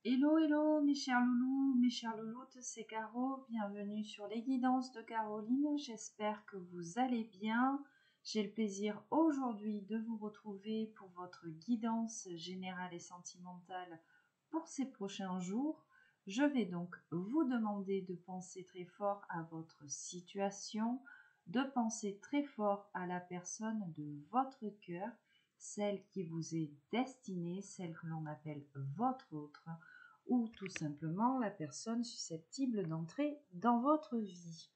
Hello, hello, mes chers loulous, mes chères louloutes, c'est Caro. Bienvenue sur les guidances de Caroline. J'espère que vous allez bien. J'ai le plaisir aujourd'hui de vous retrouver pour votre guidance générale et sentimentale pour ces prochains jours. Je vais donc vous demander de penser très fort à votre situation, de penser très fort à la personne de votre cœur, celle qui vous est destinée, celle que l'on appelle votre autre, ou tout simplement la personne susceptible d'entrer dans votre vie.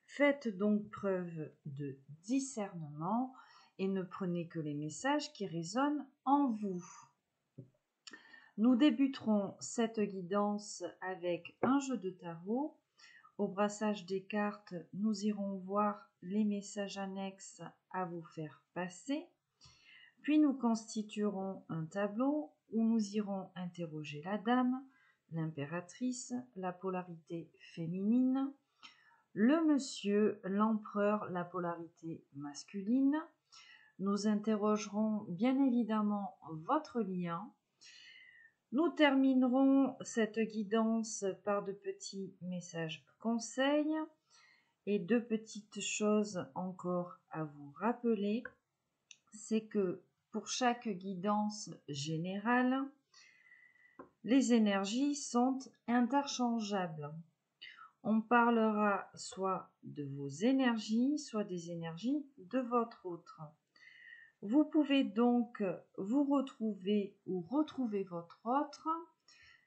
Faites donc preuve de discernement et ne prenez que les messages qui résonnent en vous. Nous débuterons cette guidance avec un jeu de tarot. Au brassage des cartes, nous irons voir les messages annexes à vous faire passer. Puis nous constituerons un tableau où nous irons interroger la dame, l'impératrice, la polarité féminine, le monsieur, l'empereur, la polarité masculine. Nous interrogerons bien évidemment votre lien. Nous terminerons cette guidance par de petits messages conseils et deux petites choses encore à vous rappeler. C'est que pour chaque guidance générale, les énergies sont interchangeables. On parlera soit de vos énergies, soit des énergies de votre autre. Vous pouvez donc vous retrouver ou retrouver votre autre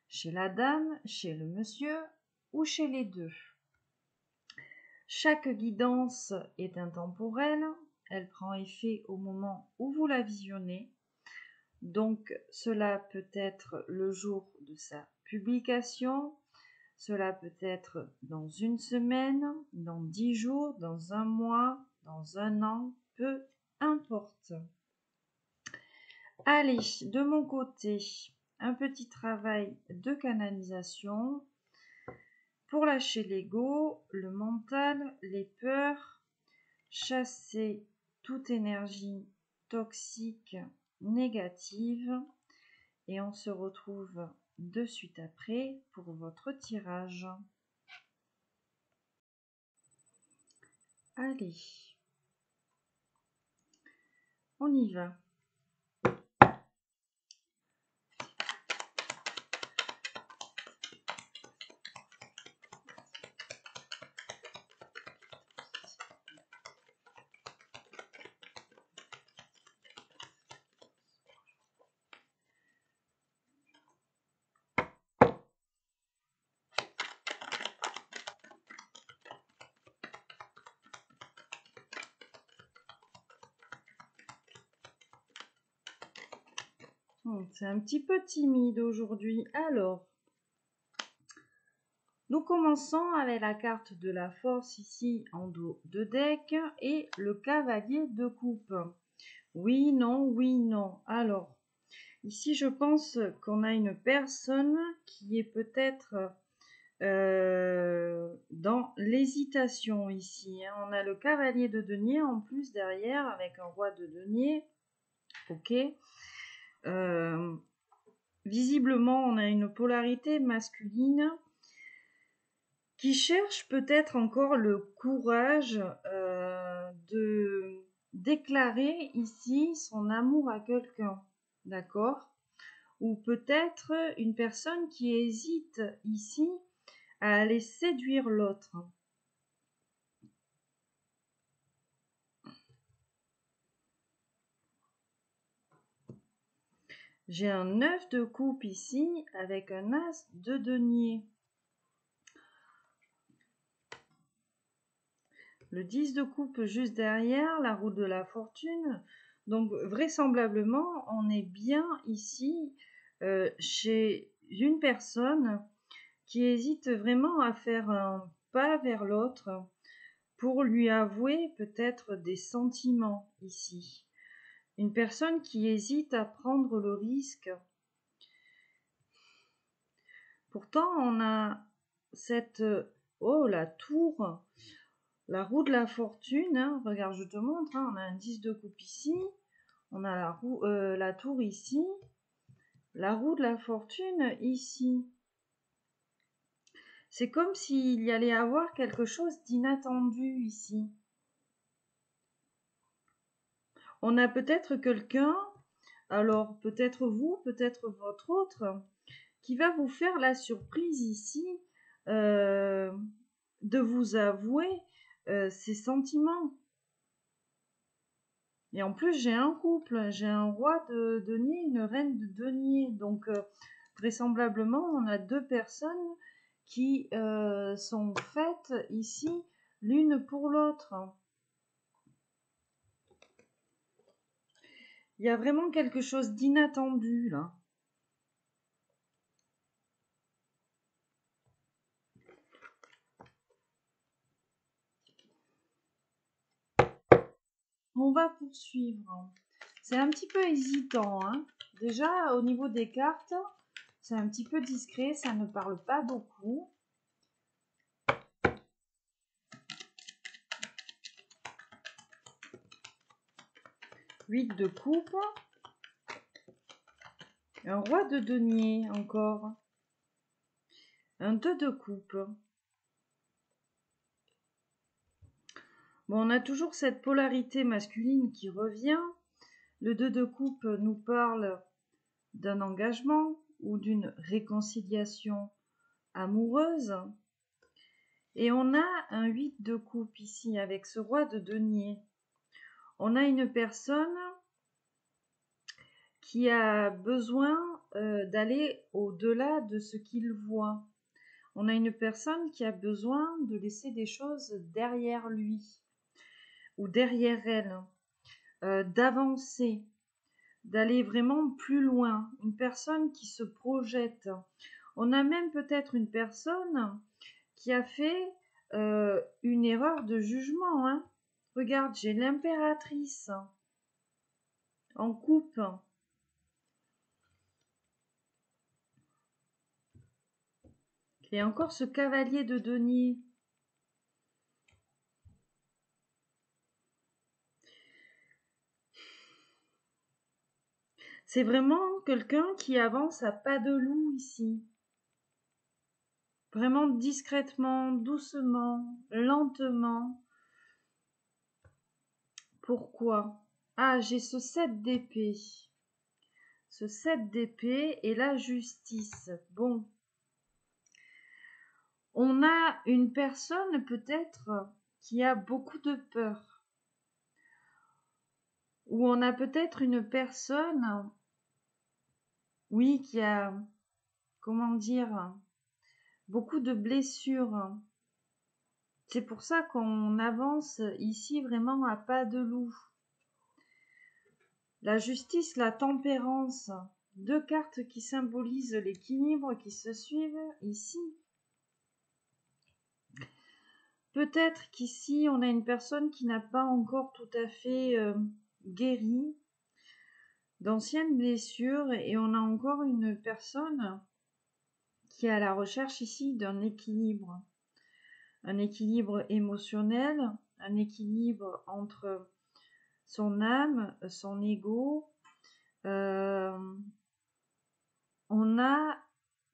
chez la dame, chez le monsieur ou chez les deux. Chaque guidance est intemporelle. Elle prend effet au moment où vous la visionnez. Donc, cela peut être le jour de sa publication, cela peut être dans une semaine, dans 10 jours, dans un mois, dans un an, peu importe. Allez, de mon côté, un petit travail de canalisation pour lâcher l'ego, le mental, les peurs, chasser toute énergie toxique, négative, et on se retrouve de suite après pour votre tirage. Allez, on y va. C'est un petit peu timide aujourd'hui. Alors, nous commençons avec la carte de la force ici en dos de deck et le cavalier de coupe. Oui, non, oui, non. Alors, ici je pense qu'on a une personne qui est peut-être dans l'hésitation ici. On a le cavalier de denier en plus derrière avec un roi de denier. Ok. Visiblement, on a une polarité masculine qui cherche peut-être encore le courage de déclarer ici son amour à quelqu'un, d'accord? Ou peut-être une personne qui hésite ici à aller séduire l'autre. J'ai un 9 de coupe ici avec un as de denier. Le 10 de coupe juste derrière, la roue de la fortune. Donc vraisemblablement, on est bien ici chez une personne qui hésite vraiment à faire un pas vers l'autre pour lui avouer peut-être des sentiments ici. Une personne qui hésite à prendre le risque. Pourtant, on a cette... Oh, la tour, la roue de la fortune. Hein. Regarde, je te montre. Hein. On a un 10 de coupe ici. On a la tour ici. la roue de la fortune ici. C'est comme s'il y allait avoir quelque chose d'inattendu ici. On a peut-être quelqu'un, alors peut-être vous, peut-être votre autre, qui va vous faire la surprise ici de vous avouer ses sentiments. Et en plus, j'ai un couple, j'ai un roi de denier, une reine de denier. Donc, vraisemblablement, on a deux personnes qui sont faites ici l'une pour l'autre. Il y a vraiment quelque chose d'inattendu là. On va poursuivre. C'est un petit peu hésitant, hein. Déjà, au niveau des cartes, c'est un petit peu discret, ça ne parle pas beaucoup. Huit de coupe. Un roi de denier encore. Un 2 de coupe. Bon, on a toujours cette polarité masculine qui revient. Le 2 de coupe nous parle d'un engagement ou d'une réconciliation amoureuse. Et on a un 8 de coupe ici avec ce roi de denier. On a une personne qui a besoin d'aller au-delà de ce qu'il voit. On a une personne qui a besoin de laisser des choses derrière lui ou derrière elle, d'avancer, d'aller vraiment plus loin. Une personne qui se projette. On a même peut-être une personne qui a fait une erreur de jugement. Hein. Regarde, j'ai l'impératrice en coupe. Et encore ce cavalier de denier. C'est vraiment quelqu'un qui avance à pas de loup ici. Vraiment discrètement, doucement, lentement. Pourquoi? Ah, j'ai ce 7 d'épée. Ce 7 d'épée et la justice. Bon. On a une personne peut-être qui a beaucoup de peur. Ou on a peut-être une personne, oui, qui a, comment dire, beaucoup de blessures. C'est pour ça qu'on avance ici vraiment à pas de loup. La justice, la tempérance, deux cartes qui symbolisent l'équilibre qui se suivent ici. Peut-être qu'ici, on a une personne qui n'a pas encore tout à fait guéri d'anciennes blessures et on a encore une personne qui est à la recherche ici d'un équilibre. Un équilibre émotionnel, un équilibre entre son âme, son ego. On a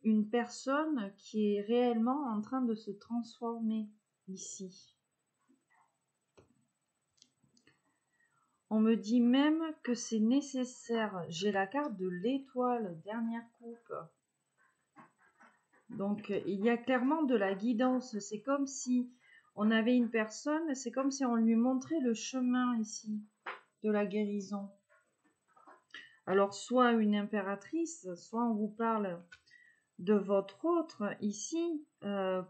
une personne qui est réellement en train de se transformer ici. On me dit même que c'est nécessaire. J'ai la carte de l'étoile, dernière coupe. Donc, il y a clairement de la guidance. C'est comme si on avait une personne, c'est comme si on lui montrait le chemin ici de la guérison. Alors, soit une impératrice, soit on vous parle de votre autre ici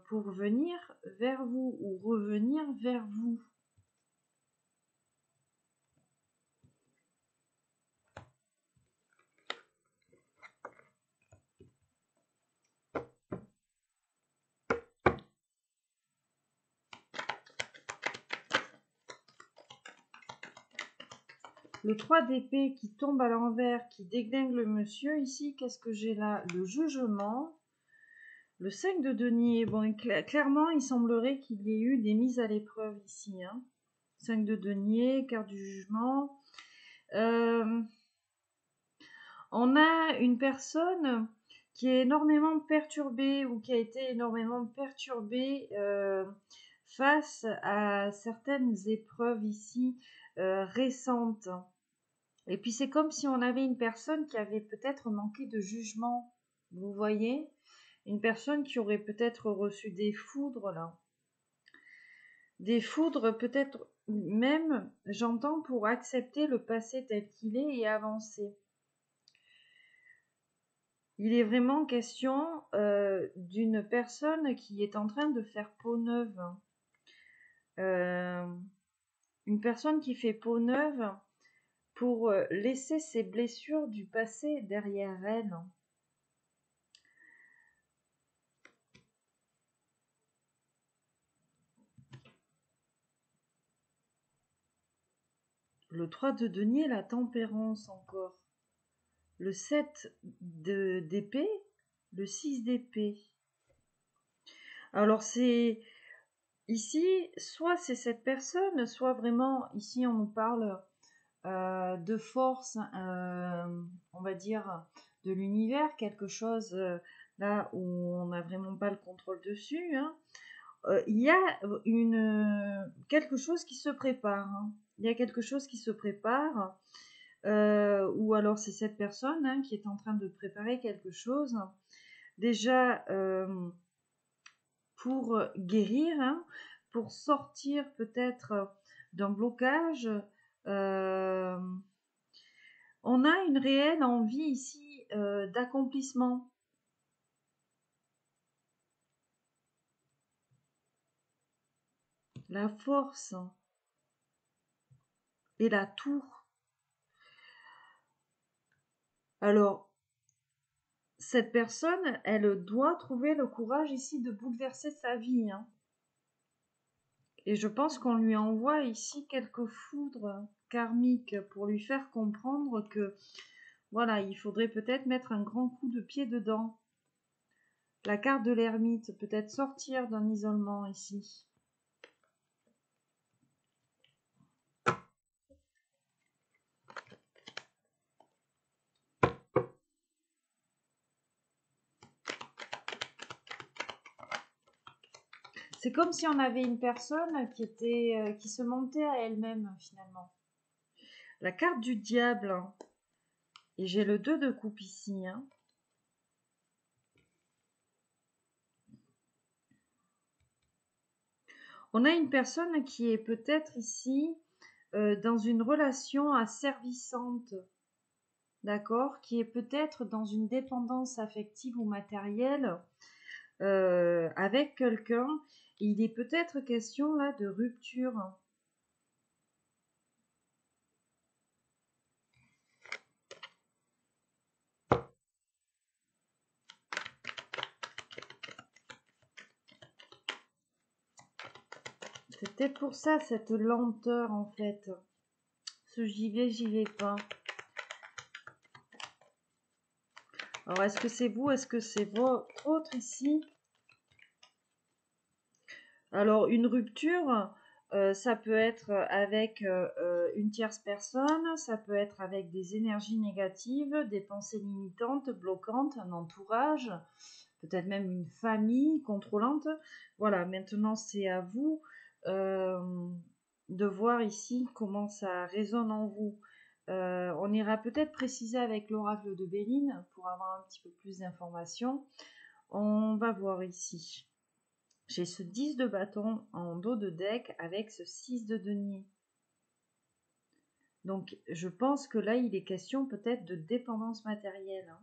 pour venir vers vous ou revenir vers vous. Le 3 d'épée qui tombe à l'envers, qui déglingue le monsieur ici, qu'est-ce que j'ai là? Le jugement. Le 5 de denier, bon, clairement, il semblerait qu'il y ait eu des mises à l'épreuve ici. Hein. 5 de denier, carte du jugement. On a une personne qui est énormément perturbée ou qui a été énormément perturbée face à certaines épreuves ici récentes. Et puis c'est comme si on avait une personne qui avait peut-être manqué de jugement, vous voyez? Une personne qui aurait peut-être reçu des foudres là. Des foudres peut-être même, j'entends, pour accepter le passé tel qu'il est et avancer. Il est vraiment question d'une personne qui est en train de faire peau neuve. Une personne qui fait peau neuve pour laisser ses blessures du passé derrière elle. Le 3 de denier, la tempérance encore. Le 7 d'épée, le 6 d'épée. Alors c'est ici, soit c'est cette personne, soit vraiment, ici on nous parle de force, on va dire, de l'univers, quelque chose là où on n'a vraiment pas le contrôle dessus. Hein. Il y a quelque chose qui se prépare. Hein. Il y a quelque chose qui se prépare. Ou alors c'est cette personne hein, qui est en train de préparer quelque chose. Déjà pour guérir, hein, pour sortir peut-être d'un blocage. On a une réelle envie ici d'accomplissement. La force et la tour. Alors, cette personne, elle doit trouver le courage ici de bouleverser sa vie. Hein. Et je pense qu'on lui envoie ici quelques foudres karmiques pour lui faire comprendre que, voilà, il faudrait peut-être mettre un grand coup de pied dedans. La carte de l'ermite, peut-être sortir d'un isolement ici. C'est comme si on avait une personne qui se mentait à elle-même finalement. La carte du diable, hein. Et j'ai le 2 de coupe ici. Hein. On a une personne qui est peut-être ici dans une relation asservissante, d'accord, qui est peut-être dans une dépendance affective ou matérielle avec quelqu'un. Il est peut-être question là de rupture. C'est peut-être pour ça cette lenteur en fait. Ce j'y vais pas. Alors est-ce que c'est vous, est-ce que c'est votre autre ici? Alors une rupture, ça peut être avec une tierce personne, ça peut être avec des énergies négatives, des pensées limitantes, bloquantes, un entourage, peut-être même une famille contrôlante. Voilà, maintenant c'est à vous de voir ici comment ça résonne en vous. On ira peut-être préciser avec l'oracle de Béline pour avoir un petit peu plus d'informations. On va voir ici. J'ai ce 10 de bâton en dos de deck avec ce 6 de denier. Donc je pense que là il est question peut-être de dépendance matérielle. Hein.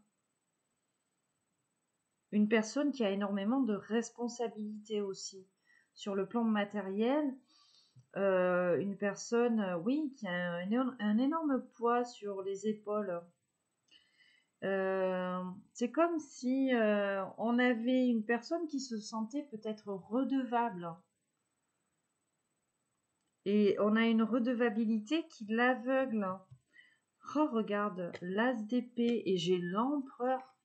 Une personne qui a énormément de responsabilités aussi. Sur le plan matériel, une personne, oui, qui a un énorme poids sur les épaules. C'est comme si on avait une personne qui se sentait peut-être redevable. Et on a une redevabilité qui l'aveugle. Oh, regarde, l'as d'épée et j'ai l'empereur.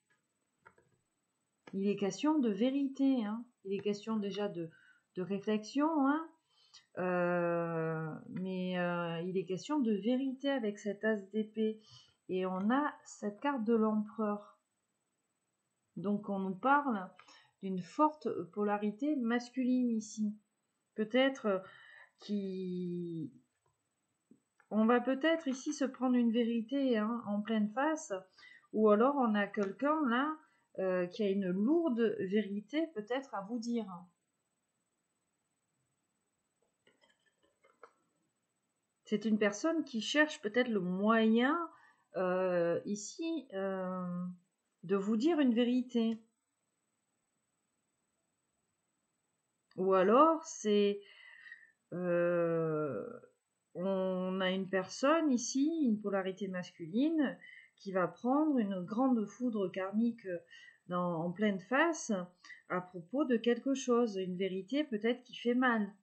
Il est question de vérité. Hein. Il est question déjà de réflexion. Hein. Mais il est question de vérité avec cet as d'épée. et on a cette carte de l'empereur. Donc on nous parle d'une forte polarité masculine ici. Peut-être on va peut-être ici se prendre une vérité en pleine face, ou alors on a quelqu'un là qui a une lourde vérité peut-être à vous dire. C'est une personne qui cherche peut-être le moyen ici de vous dire une vérité. Ou alors c'est on a une personne ici, une polarité masculine, qui va prendre une grande foudre karmique en pleine face à propos de quelque chose, une vérité peut-être qui fait mal.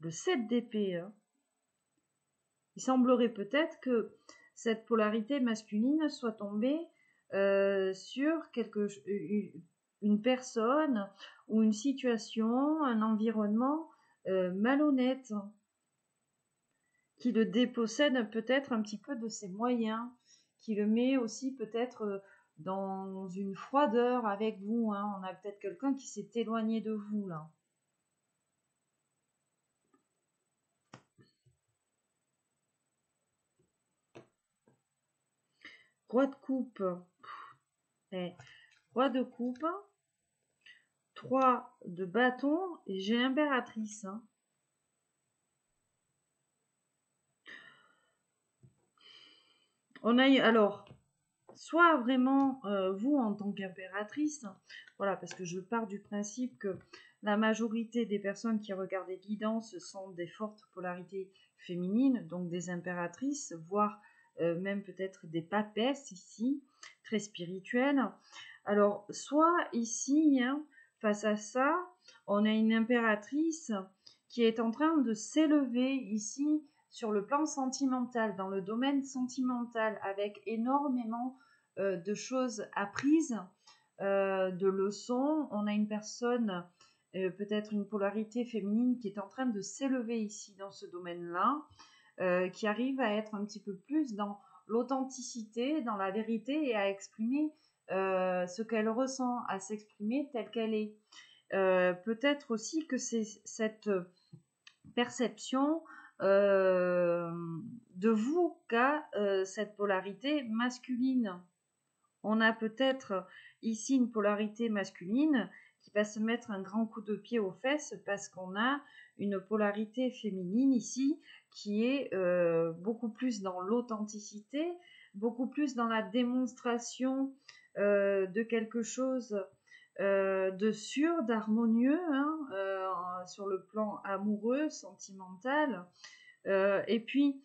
Le 7 d'épée. Il semblerait peut-être que cette polarité masculine soit tombée sur une personne ou une situation, un environnement malhonnête, qui le dépossède peut-être un petit peu de ses moyens, qui le met aussi peut-être dans une froideur avec vous. On a peut-être quelqu'un qui s'est éloigné de vous là. Roi de coupe. Roi de coupe. 3 de bâton et j'ai l'impératrice. On a eu, alors, soit vraiment vous en tant qu'impératrice, voilà, parce que je pars du principe que la majorité des personnes qui regardent les guidances sont des fortes polarités féminines, donc des impératrices, voire même peut-être des papesses ici, très spirituelles. Alors, soit ici, face à ça, on a une impératrice qui est en train de s'élever ici sur le plan sentimental, dans le domaine sentimental, avec énormément de choses apprises, de leçons. On a une personne, peut-être une polarité féminine, qui est en train de s'élever ici dans ce domaine-là, qui arrive à être un petit peu plus dans l'authenticité, dans la vérité et à exprimer ce qu'elle ressent, à s'exprimer telle qu'elle est. Peut-être aussi que c'est cette perception de vous qu'a cette polarité masculine. On a peut-être ici une polarité masculine qui va se mettre un grand coup de pied aux fesses parce qu'on a une polarité féminine ici qui est beaucoup plus dans l'authenticité, beaucoup plus dans la démonstration de quelque chose de sûr, d'harmonieux, sur le plan amoureux, sentimental. Et puis,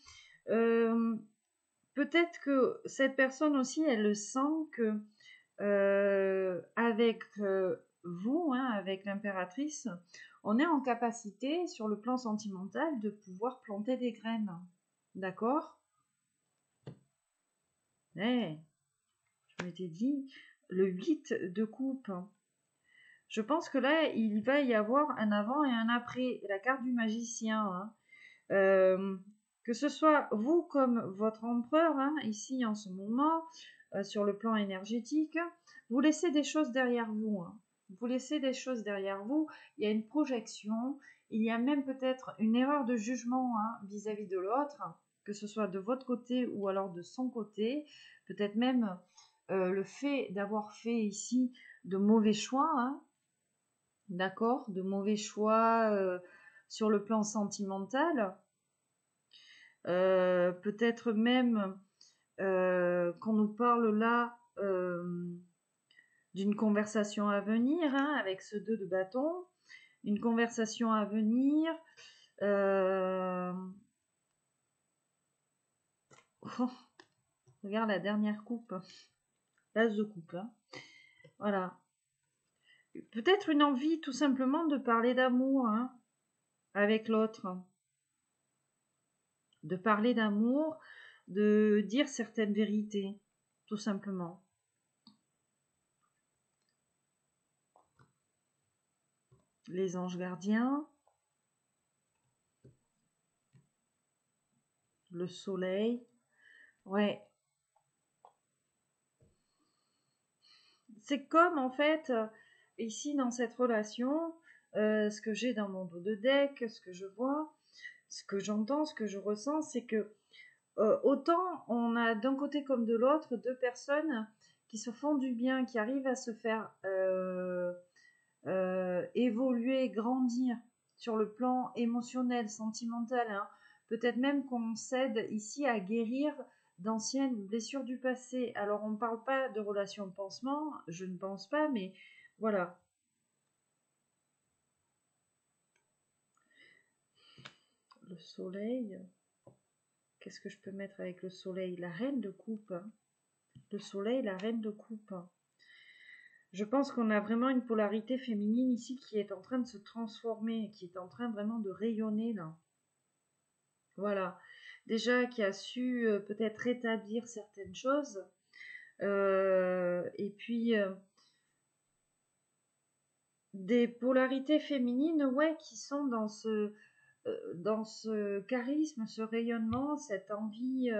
peut-être que cette personne aussi, elle le sent que avec vous, avec l'impératrice, on est en capacité, sur le plan sentimental, de pouvoir planter des graines. D'accord ? Je m'étais dit, le 8 de coupe. Je pense que là, il va y avoir un avant et un après. La carte du magicien. Que ce soit vous comme votre empereur, ici en ce moment, sur le plan énergétique, vous laissez des choses derrière vous. Vous laissez des choses derrière vous. Il y a une projection. Il y a même peut-être une erreur de jugement vis-à-vis de l'autre, que ce soit de votre côté ou alors de son côté. Peut-être même le fait d'avoir fait ici de mauvais choix. D'accord, de mauvais choix sur le plan sentimental. Peut-être même qu'on nous parle là d'une conversation à venir, avec ce 2 de bâton. Une conversation à venir. Oh, regarde la dernière coupe. L'as de coupe. Voilà. Peut-être une envie tout simplement de parler d'amour avec l'autre. De parler d'amour, de dire certaines vérités, tout simplement. Les anges gardiens. le soleil. Ouais. C'est comme en fait, ici dans cette relation, ce que j'ai dans mon dos de deck, ce que je vois, ce que j'entends, ce que je ressens, c'est que autant on a d'un côté comme de l'autre deux personnes qui se font du bien, qui arrivent à se faire évoluer, grandir sur le plan émotionnel, sentimental, hein. Peut-être même qu'on s'aide ici à guérir d'anciennes blessures du passé. Alors on ne parle pas de relation pansement, je ne pense pas, mais voilà. Le soleil, qu'est-ce que je peux mettre avec le soleil? La reine de coupe, hein. Le soleil, la reine de coupe. Je pense qu'on a vraiment une polarité féminine ici qui est en train de se transformer, qui est en train vraiment de rayonner là. Voilà. Déjà qui a su peut-être rétablir certaines choses. Et puis des polarités féminines, ouais, qui sont dans ce charisme, ce rayonnement, cette envie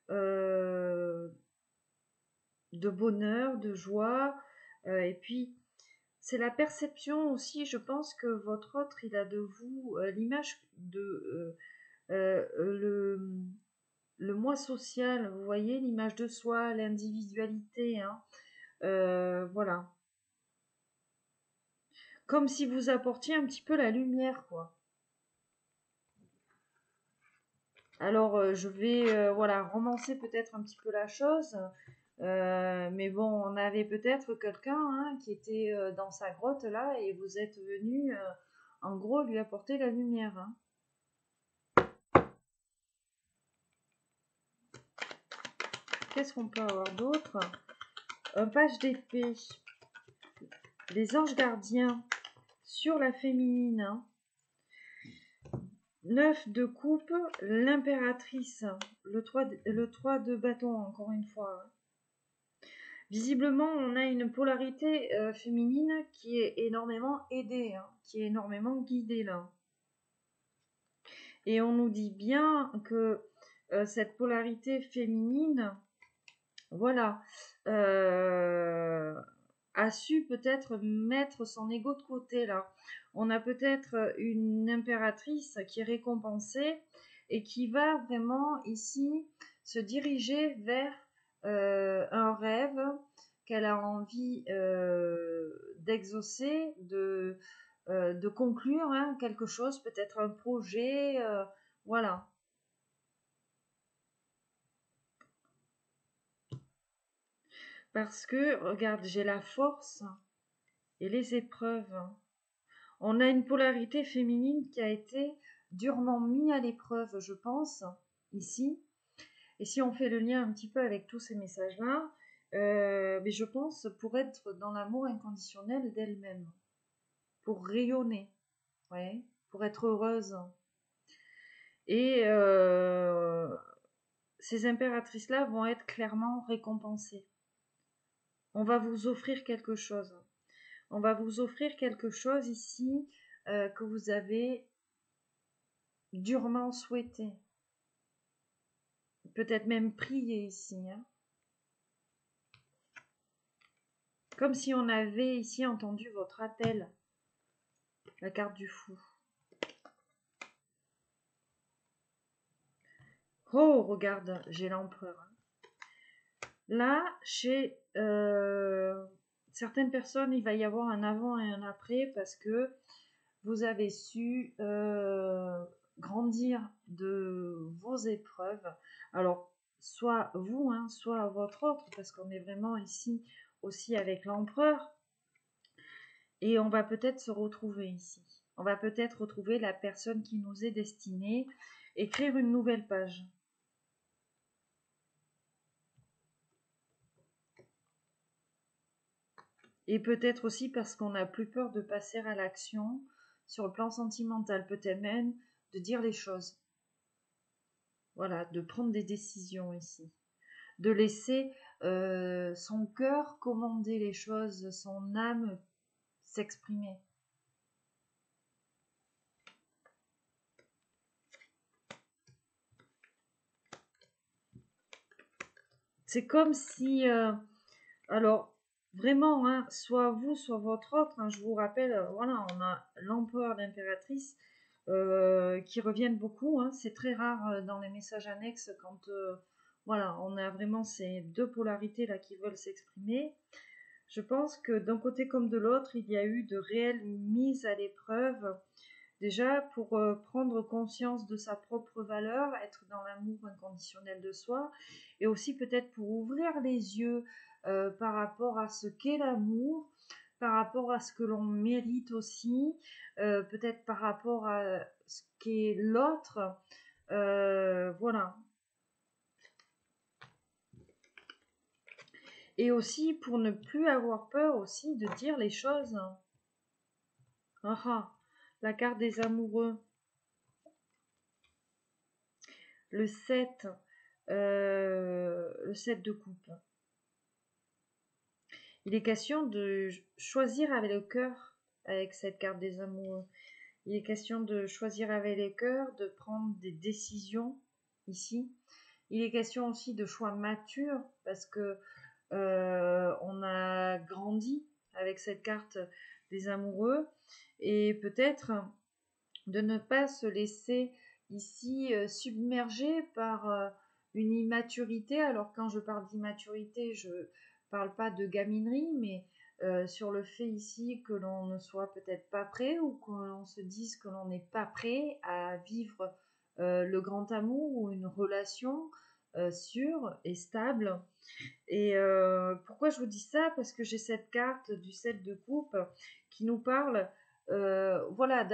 de bonheur, de joie. Et puis c'est la perception aussi, je pense que votre autre, il a de vous l'image de le moi social, vous voyez, l'image de soi, l'individualité, hein, voilà. Comme si vous apportiez un petit peu la lumière, quoi. Alors, je vais, voilà, romancer peut-être un petit peu la chose, mais bon, on avait peut-être quelqu'un hein, qui était dans sa grotte là, et vous êtes venu, en gros, lui apporter la lumière, hein. Qu'est-ce qu'on peut avoir d'autre? Un page d'épée. Les anges gardiens sur la féminine. Hein. 9 de coupe, l'impératrice. Le 3 de bâton, encore une fois. Visiblement, on a une polarité féminine qui est énormément aidée, hein, qui est énormément guidée là. Et on nous dit bien que cette polarité féminine, voilà, a su peut-être mettre son ego de côté là. On a peut-être une impératrice qui est récompensée et qui va vraiment ici se diriger vers un rêve qu'elle a envie d'exaucer, de conclure hein, quelque chose, peut-être un projet, voilà. Parce que, regarde, j'ai la force et les épreuves. On a une polarité féminine qui a été durement mise à l'épreuve, je pense, ici. Et si on fait le lien un petit peu avec tous ces messages-là, mais je pense pour être dans l'amour inconditionnel d'elle-même, pour rayonner, ouais, pour être heureuse. Et ces impératrices-là vont être clairement récompensées. On va vous offrir quelque chose. On va vous offrir quelque chose ici que vous avez durement souhaité. Peut-être même prié ici. Hein. Comme si on avait ici entendu votre appel. La carte du fou. Oh, regarde, j'ai l'empereur. Là, chez certaines personnes, il va y avoir un avant et un après parce que vous avez su grandir de vos épreuves. Alors, soit vous, hein, soit votre autre, parce qu'on est vraiment ici aussi avec l'empereur. Et on va peut-être se retrouver ici. On va peut-être retrouver la personne qui nous est destinée, écrire une nouvelle page. Et peut-être aussi parce qu'on n'a plus peur de passer à l'action sur le plan sentimental, peut-être même de dire les choses. Voilà, de prendre des décisions ici. De laisser son cœur commander les choses, son âme s'exprimer. c'est comme si, alors vraiment, hein, soit vous, soit votre autre, hein, je vous rappelle, voilà, on a l'empereur, l'impératrice qui reviennent beaucoup, hein, c'est très rare dans les messages annexes quand, voilà, on a vraiment ces deux polarités là qui veulent s'exprimer. Je pense que d'un côté comme de l'autre, il y a eu de réelles mises à l'épreuve. Déjà, pour prendre conscience de sa propre valeur, être dans l'amour inconditionnel de soi, et aussi peut-être pour ouvrir les yeux par rapport à ce qu'est l'amour, par rapport à ce que l'on mérite aussi, peut-être par rapport à ce qu'est l'autre. Voilà. Et aussi pour ne plus avoir peur aussi de dire les choses. Ah ah, la carte des amoureux. Le 7 de coupe. Il est question de choisir avec le cœur avec cette carte des amoureux. Il est question de choisir avec le cœur, de prendre des décisions ici. Il est question aussi de choix matures parce que on a grandi avec cette carte des amoureux et peut-être de ne pas se laisser ici submerger par une immaturité. Alors quand je parle d'immaturité, je parle pas de gaminerie, mais sur le fait ici que l'on ne soit peut-être pas prêt ou que l'on se dise que l'on n'est pas prêt à vivre le grand amour ou une relation sûre et stable. Et pourquoi je vous dis ça? Parce que j'ai cette carte du 7 de coupe qui nous parle voilà,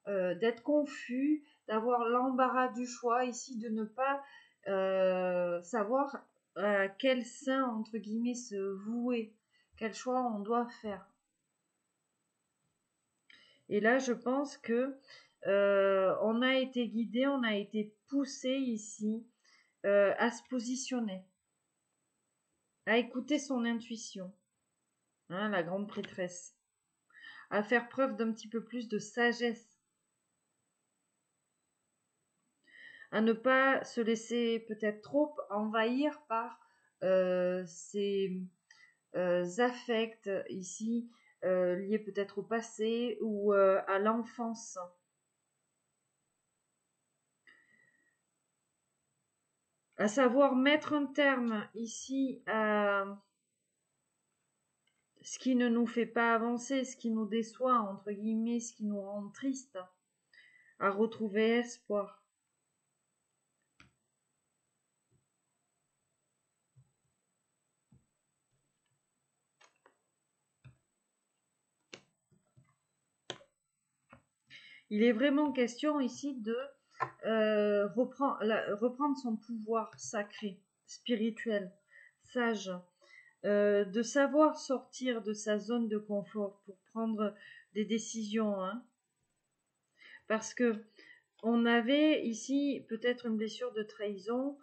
d'être confus, d'avoir l'embarras du choix ici, de ne pas savoir à quel sein, entre guillemets, se vouer, quel choix on doit faire. Et là, je pense que on a été guidé, on a été poussé ici à se positionner, à écouter son intuition, hein, la grande prêtresse, à faire preuve d'un petit peu plus de sagesse, à ne pas se laisser peut-être trop envahir par ces affects ici liés peut-être au passé ou à l'enfance. À savoir mettre un terme ici à ce qui ne nous fait pas avancer, ce qui nous déçoit, entre guillemets, ce qui nous rend triste, à retrouver espoir. Il est vraiment question ici de reprendre son pouvoir sacré, spirituel, sage, de savoir sortir de sa zone de confort pour prendre des décisions, hein, parce que on avait ici peut-être une blessure de trahison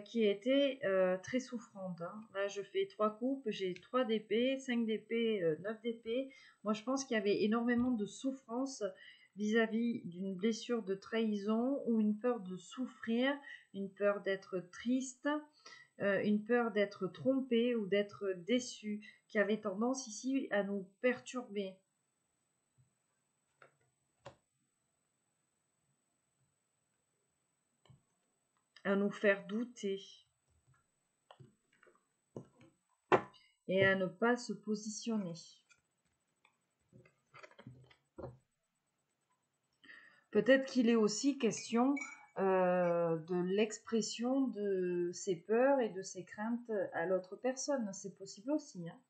qui était très souffrante, hein. Là, je fais 3 coupes, j'ai 3 d'épée, 5 d'épée, 9 d'épée. Moi, je pense qu'il y avait énormément de souffrance vis-à-vis d'une blessure de trahison ou une peur de souffrir, une peur d'être triste, une peur d'être trompé ou d'être déçu, qui avait tendance ici à nous perturber. À nous faire douter et à ne pas se positionner. Peut-être qu'il est aussi question de l'expression de ses peurs et de ses craintes à l'autre personne. C'est possible aussi, hein.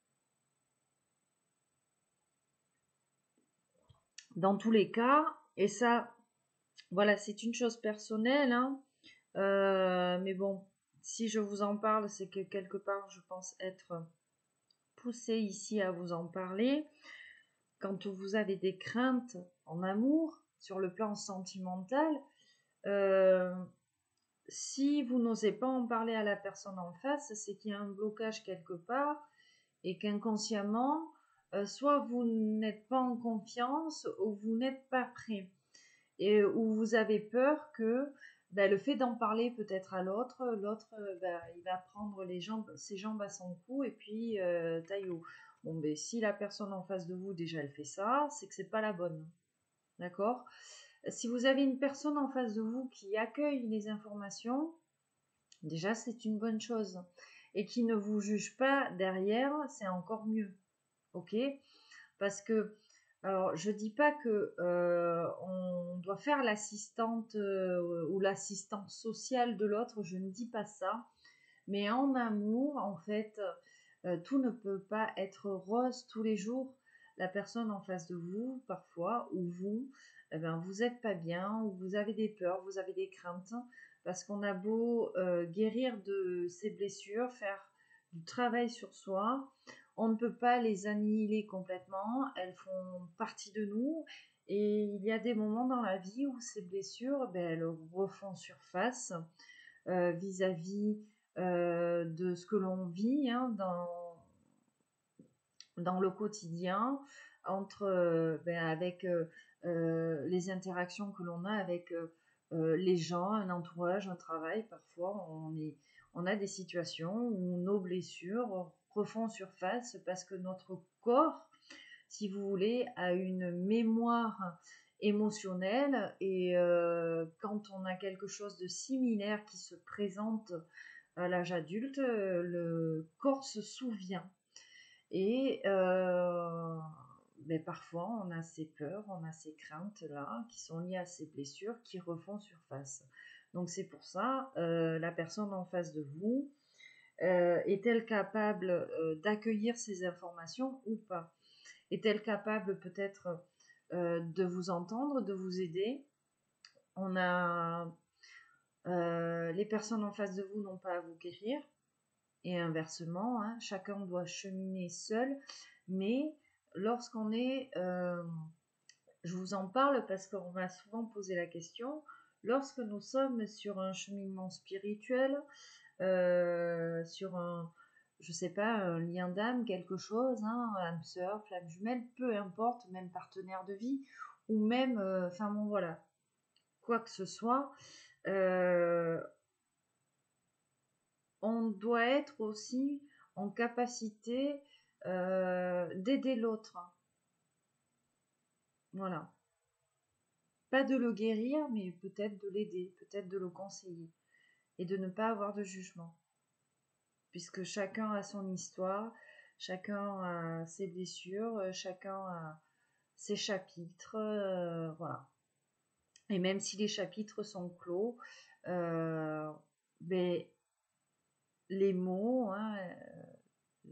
Dans tous les cas, et ça, voilà, c'est une chose personnelle, hein, mais bon, si je vous en parle, c'est que quelque part, je pense être poussée ici à vous en parler. Quand vous avez des craintes en amour, sur le plan sentimental, si vous n'osez pas en parler à la personne en face, c'est qu'il y a un blocage quelque part et qu'inconsciemment, soit vous n'êtes pas en confiance ou vous n'êtes pas prêt et où vous avez peur que ben, le fait d'en parler peut-être à l'autre, ben, il va prendre ses jambes à son cou et puis taillot. Bon, ben, si la personne en face de vous déjà elle fait ça, c'est que c'est pas la bonne. D'accord? Si vous avez une personne en face de vous qui accueille les informations, déjà c'est une bonne chose. Et qui ne vous juge pas derrière, c'est encore mieux. Ok? Parce que, alors je dis pas que on doit faire l'assistante ou l'assistante sociale de l'autre, je ne dis pas ça. Mais en amour, en fait, tout ne peut pas être rose tous les jours. La personne en face de vous, parfois, ou vous, eh ben, vous n'êtes pas bien, ou vous avez des peurs, vous avez des craintes, parce qu'on a beau guérir de ses blessures, faire du travail sur soi, on ne peut pas les annihiler complètement, elles font partie de nous, et il y a des moments dans la vie où ces blessures, ben, elles refont surface vis-à-vis de ce que l'on vit hein, dans le quotidien, avec les interactions que l'on a avec les gens, un entourage, un travail. Parfois, on a des situations où nos blessures refont surface parce que notre corps, si vous voulez, a une mémoire émotionnelle et quand on a quelque chose de similaire qui se présente à l'âge adulte, le corps se souvient. Et parfois, on a ces peurs, on a ces craintes-là qui sont liées à ces blessures qui refont surface. Donc c'est pour ça, la personne en face de vous, est-elle capable d'accueillir ces informations ou pas? Est-elle capable peut-être de vous entendre, de vous aider? On a les personnes en face de vous n'ont pas à vous guérir et inversement, hein, chacun doit cheminer seul, mais lorsqu'on est, je vous en parle parce qu'on m'a souvent posé la question, lorsque nous sommes sur un cheminement spirituel, sur un, je sais pas, un lien d'âme, quelque chose, hein, âme sœur, flamme jumelle, peu importe, même partenaire de vie, ou même, enfin bon voilà, quoi que ce soit, on doit être aussi en capacité d'aider l'autre. Voilà. Pas de le guérir, mais peut-être de l'aider, peut-être de le conseiller. Et de ne pas avoir de jugement. Puisque chacun a son histoire, chacun a ses blessures, chacun a ses chapitres. Voilà. Et même si les chapitres sont clos, mais les mots, hein,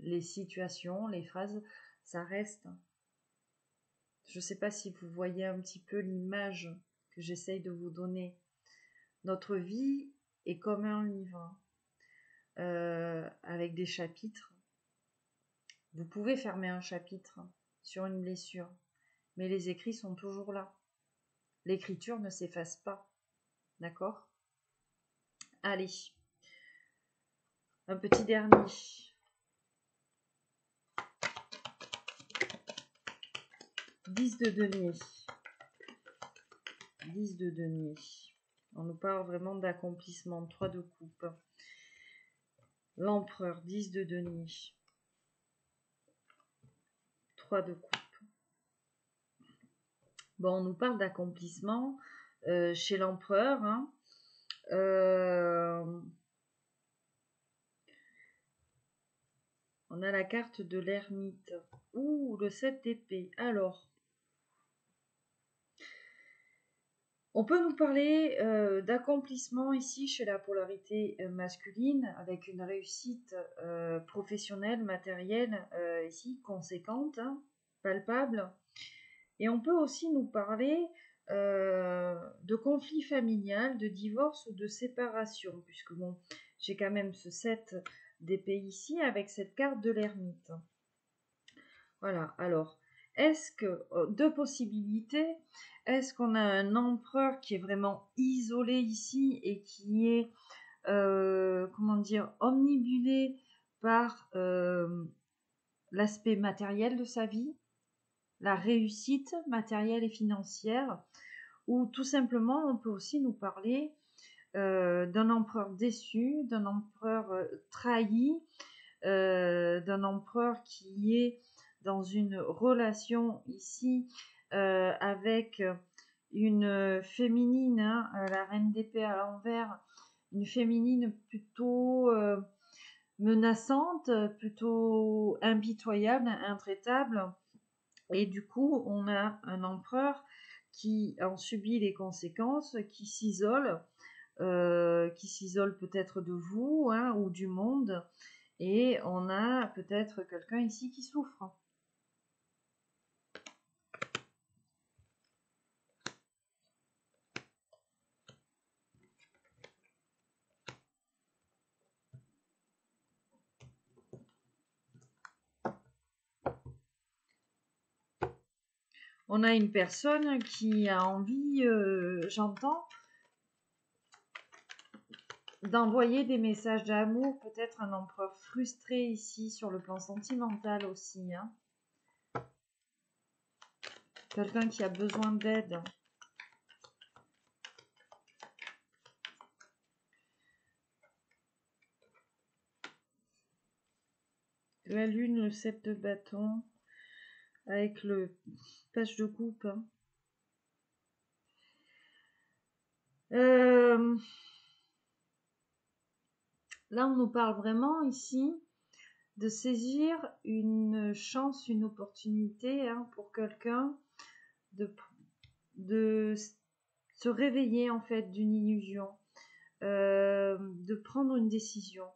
les situations, les phrases, ça reste. Je ne sais pas si vous voyez un petit peu l'image que j'essaye de vous donner. Notre vie est comme un livre avec des chapitres. Vous pouvez fermer un chapitre sur une blessure, mais les écrits sont toujours là. L'écriture ne s'efface pas. D'accord? Allez, un petit dernier. 10 de denier. 10 de denier. On nous parle vraiment d'accomplissement. 3 de coupe. L'empereur, 10 de denier. 3 de coupe. Bon, on nous parle d'accomplissement chez l'empereur. Hein. On a la carte de l'ermite. Ouh, le 7 d'épée. Alors, on peut nous parler d'accomplissement ici chez la polarité masculine avec une réussite professionnelle, matérielle ici conséquente, hein, palpable. Et on peut aussi nous parler de conflit familial, de divorce ou de séparation, puisque bon, j'ai quand même ce 7 d'épée ici avec cette carte de l'ermite. Voilà, alors, est-ce que, deux possibilités, est-ce qu'on a un empereur qui est vraiment isolé ici et qui est, comment dire, omnibulé par l'aspect matériel de sa vie, la réussite matérielle et financière, ou tout simplement on peut aussi nous parler d'un empereur déçu, d'un empereur trahi, d'un empereur qui est dans une relation ici avec une féminine, hein, la reine d'épée à l'envers, une féminine plutôt menaçante, plutôt impitoyable, intraitable. Et du coup, on a un empereur qui en subit les conséquences, qui s'isole peut-être de vous, hein, ou du monde. Et on a peut-être quelqu'un ici qui souffre. On a une personne qui a envie, j'entends, d'envoyer des messages d'amour, peut-être un empereur frustré ici sur le plan sentimental aussi, hein. Quelqu'un qui a besoin d'aide. La lune, le 7 de bâton, avec le page de coupe, hein. Là, on nous parle vraiment ici de saisir une chance, une opportunité, hein, pour quelqu'un de se réveiller en fait d'une illusion, de prendre une décision.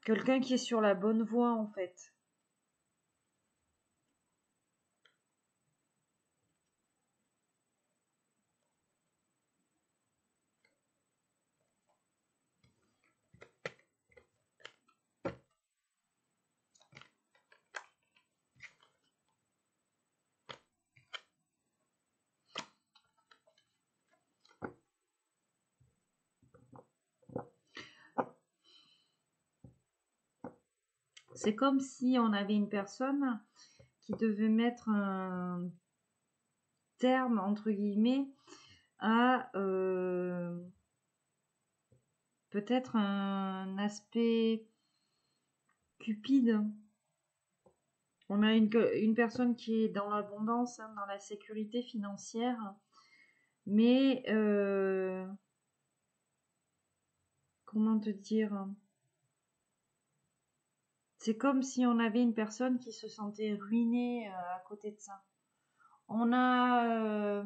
Quelqu'un qui est sur la bonne voie en fait. C'est comme si on avait une personne qui devait mettre un terme, entre guillemets, à peut-être un aspect cupide. On a une personne qui est dans l'abondance, hein, dans la sécurité financière, mais comment te dire? C'est comme si on avait une personne qui se sentait ruinée à côté de ça. On a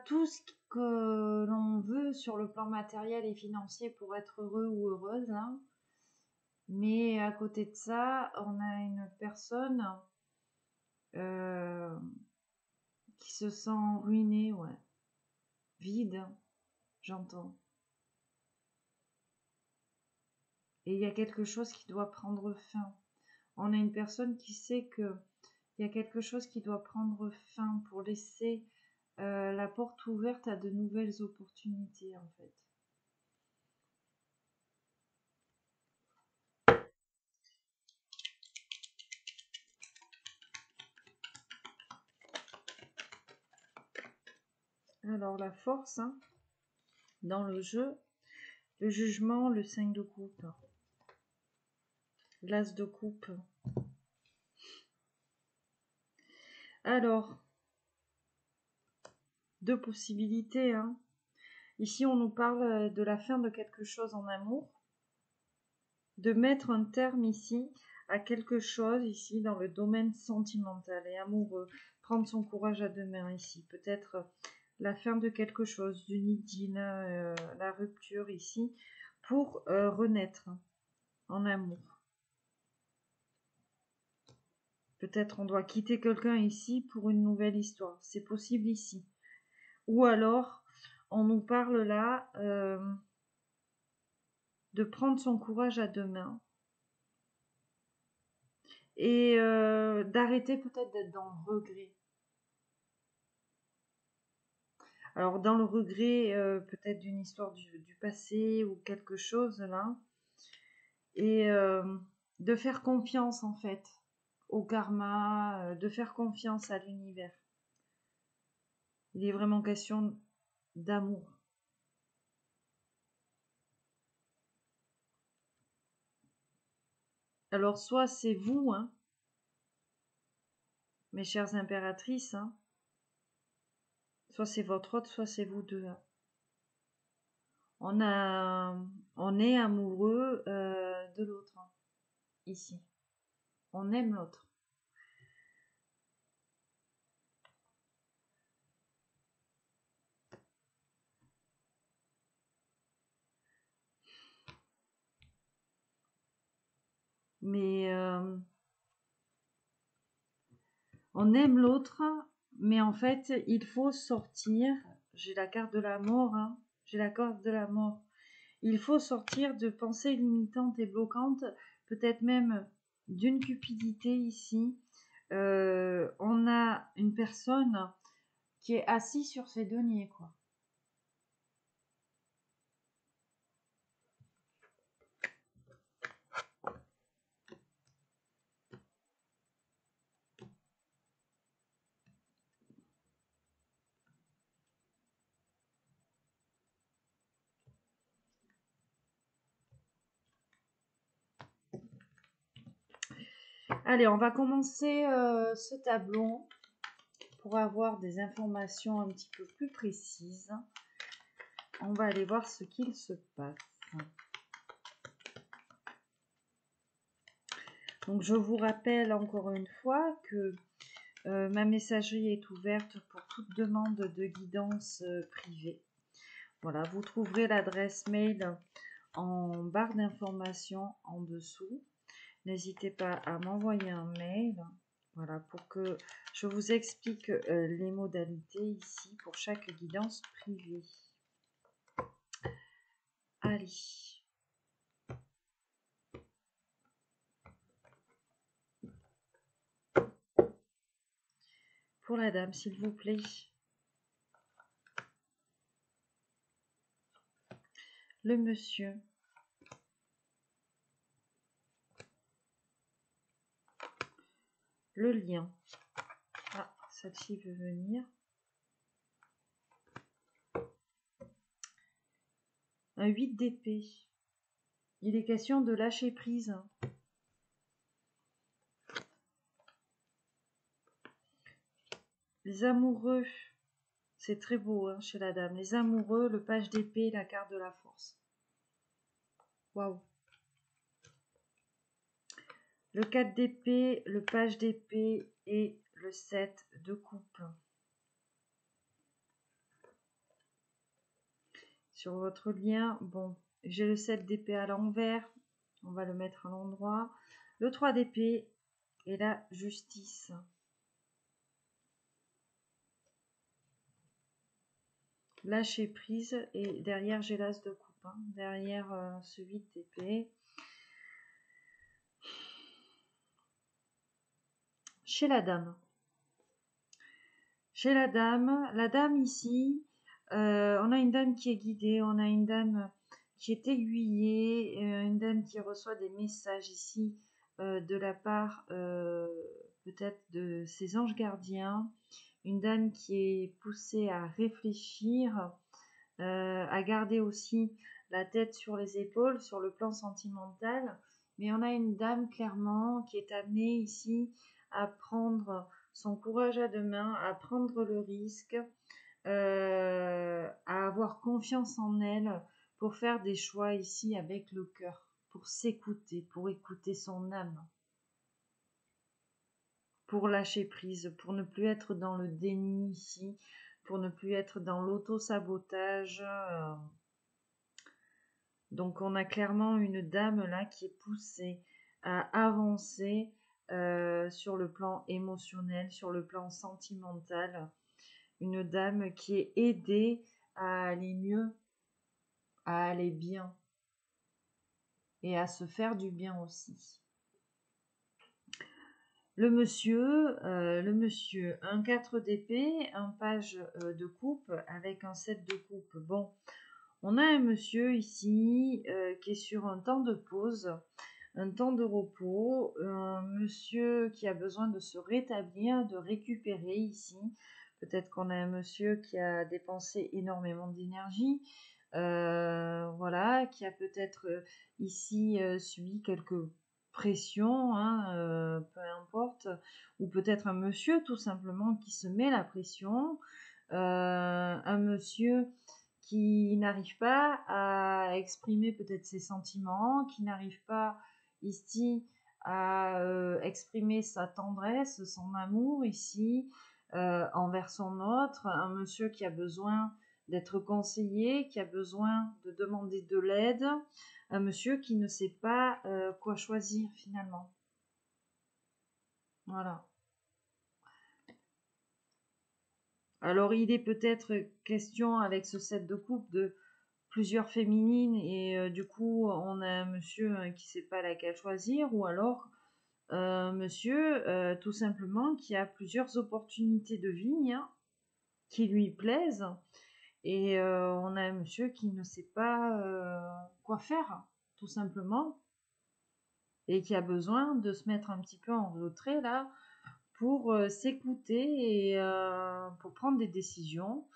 tout ce que l'on veut sur le plan matériel et financier pour être heureux ou heureuse, hein. Mais à côté de ça, on a une personne qui se sent ruinée, ouais. Vide, j'entends. Et il y a quelque chose qui doit prendre fin. On a une personne qui sait que il y a quelque chose qui doit prendre fin pour laisser la porte ouverte à de nouvelles opportunités en fait. Alors la force, hein, dans le jeu, le jugement, le 5 de coupe, l'as de coupe. Alors, deux possibilités, hein. Ici, on nous parle de la fin de quelque chose en amour, de mettre un terme ici à quelque chose ici dans le domaine sentimental et amoureux, prendre son courage à deux mains ici, peut-être la fin de quelque chose, d'une idylle, la rupture ici, pour renaître en amour. Peut-être on doit quitter quelqu'un ici pour une nouvelle histoire, c'est possible ici. Ou alors, on nous parle là de prendre son courage à deux mains et d'arrêter peut-être d'être dans le regret. Alors dans le regret peut-être d'une histoire du passé ou quelque chose là, et de faire confiance en fait au karma, de faire confiance à l'univers. Il est vraiment question d'amour. Alors, soit c'est vous, hein, mes chères impératrices, hein, soit c'est votre autre, soit c'est vous deux. Hein. On est amoureux de l'autre, hein, ici. On aime l'autre. Mais on aime l'autre, mais en fait, il faut sortir. J'ai la carte de la mort, hein. J'ai la carte de la mort. Il faut sortir de pensées limitantes et bloquantes, peut-être même d'une cupidité ici. On a une personne qui est assise sur ses deniers, quoi. Allez, on va commencer ce tableau pour avoir des informations un petit peu plus précises. On va aller voir ce qu'il se passe. Donc, je vous rappelle encore une fois que ma messagerie est ouverte pour toute demande de guidance privée. Voilà, vous trouverez l'adresse mail en barre d'informations en dessous. N'hésitez pas à m'envoyer un mail, voilà, pour que je vous explique les modalités ici pour chaque guidance privée. Allez. Pour la dame, s'il vous plaît. Le monsieur. Le lien. Ah, celle-ci veut venir. Un 8 d'épée. Il est question de lâcher prise. Les amoureux. C'est très beau hein, chez la dame. Les amoureux, le page d'épée, la carte de la force. Waouh. Le 4 d'épée, le page d'épée et le 7 de coupe. Sur votre lien, bon, j'ai le 7 d'épée à l'envers. On va le mettre à l'endroit. Le 3 d'épée et la justice. Lâcher prise et derrière j'ai l'as de coupe. Hein, derrière ce 8 d'épée. Chez la dame. Chez la dame ici, on a une dame qui est guidée, on a une dame qui est aiguillée, une dame qui reçoit des messages ici de la part peut-être de ses anges gardiens, une dame qui est poussée à réfléchir, à garder aussi la tête sur les épaules sur le plan sentimental, mais on a une dame clairement qui est amenée ici à prendre son courage à deux mains, à prendre le risque, à avoir confiance en elle pour faire des choix ici avec le cœur, pour s'écouter, pour écouter son âme, pour lâcher prise, pour ne plus être dans le déni ici, pour ne plus être dans l'auto-sabotage. Donc on a clairement une dame là qui est poussée à avancer sur le plan émotionnel, sur le plan sentimental. Une dame qui est aidée à aller mieux, à aller bien et à se faire du bien aussi. Le monsieur, un 4 d'épée, un page de coupe avec un 7 de coupe. Bon, on a un monsieur ici qui est sur un temps de pause, un temps de repos, un monsieur qui a besoin de se rétablir, de récupérer ici, Peut-être qu'on a un monsieur qui a dépensé énormément d'énergie, voilà, qui a peut-être ici subi quelques pressions, hein, peu importe, ou peut-être un monsieur tout simplement qui se met la pression, un monsieur qui n'arrive pas à exprimer peut-être ses sentiments, qui n'arrive pas ici à exprimer sa tendresse, son amour ici envers son autre, un monsieur qui a besoin d'être conseillé, qui a besoin de demander de l'aide, un monsieur qui ne sait pas quoi choisir finalement. Voilà. Alors il est peut-être question avec ce set de coupe de plusieurs féminines et du coup on a un monsieur qui sait pas laquelle choisir, ou alors monsieur tout simplement qui a plusieurs opportunités de vie, hein, qui lui plaisent, et on a un monsieur qui ne sait pas quoi faire tout simplement, et qui a besoin de se mettre un petit peu en retrait là pour s'écouter et pour prendre des décisions.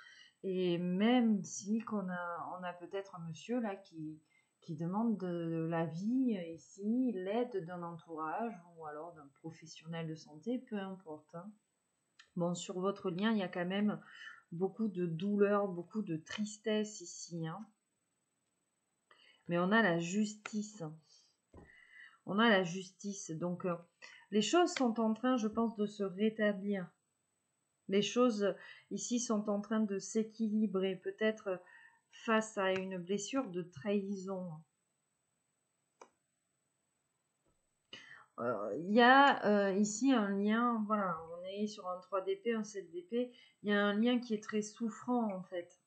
Et même si on a peut-être un monsieur là qui demande de l'avis ici, l'aide d'un entourage ou alors d'un professionnel de santé, peu importe, hein. Bon, sur votre lien, il y a quand même beaucoup de douleur, beaucoup de tristesse ici, hein. Mais on a la justice. On a la justice. Donc, les choses sont en train, je pense, de se rétablir. Les choses ici sont en train de s'équilibrer, peut-être face à une blessure de trahison. Il y a ici un lien, voilà, on est sur un 3 d'épée, un 7 d'épée, il y a un lien qui est très souffrant en fait.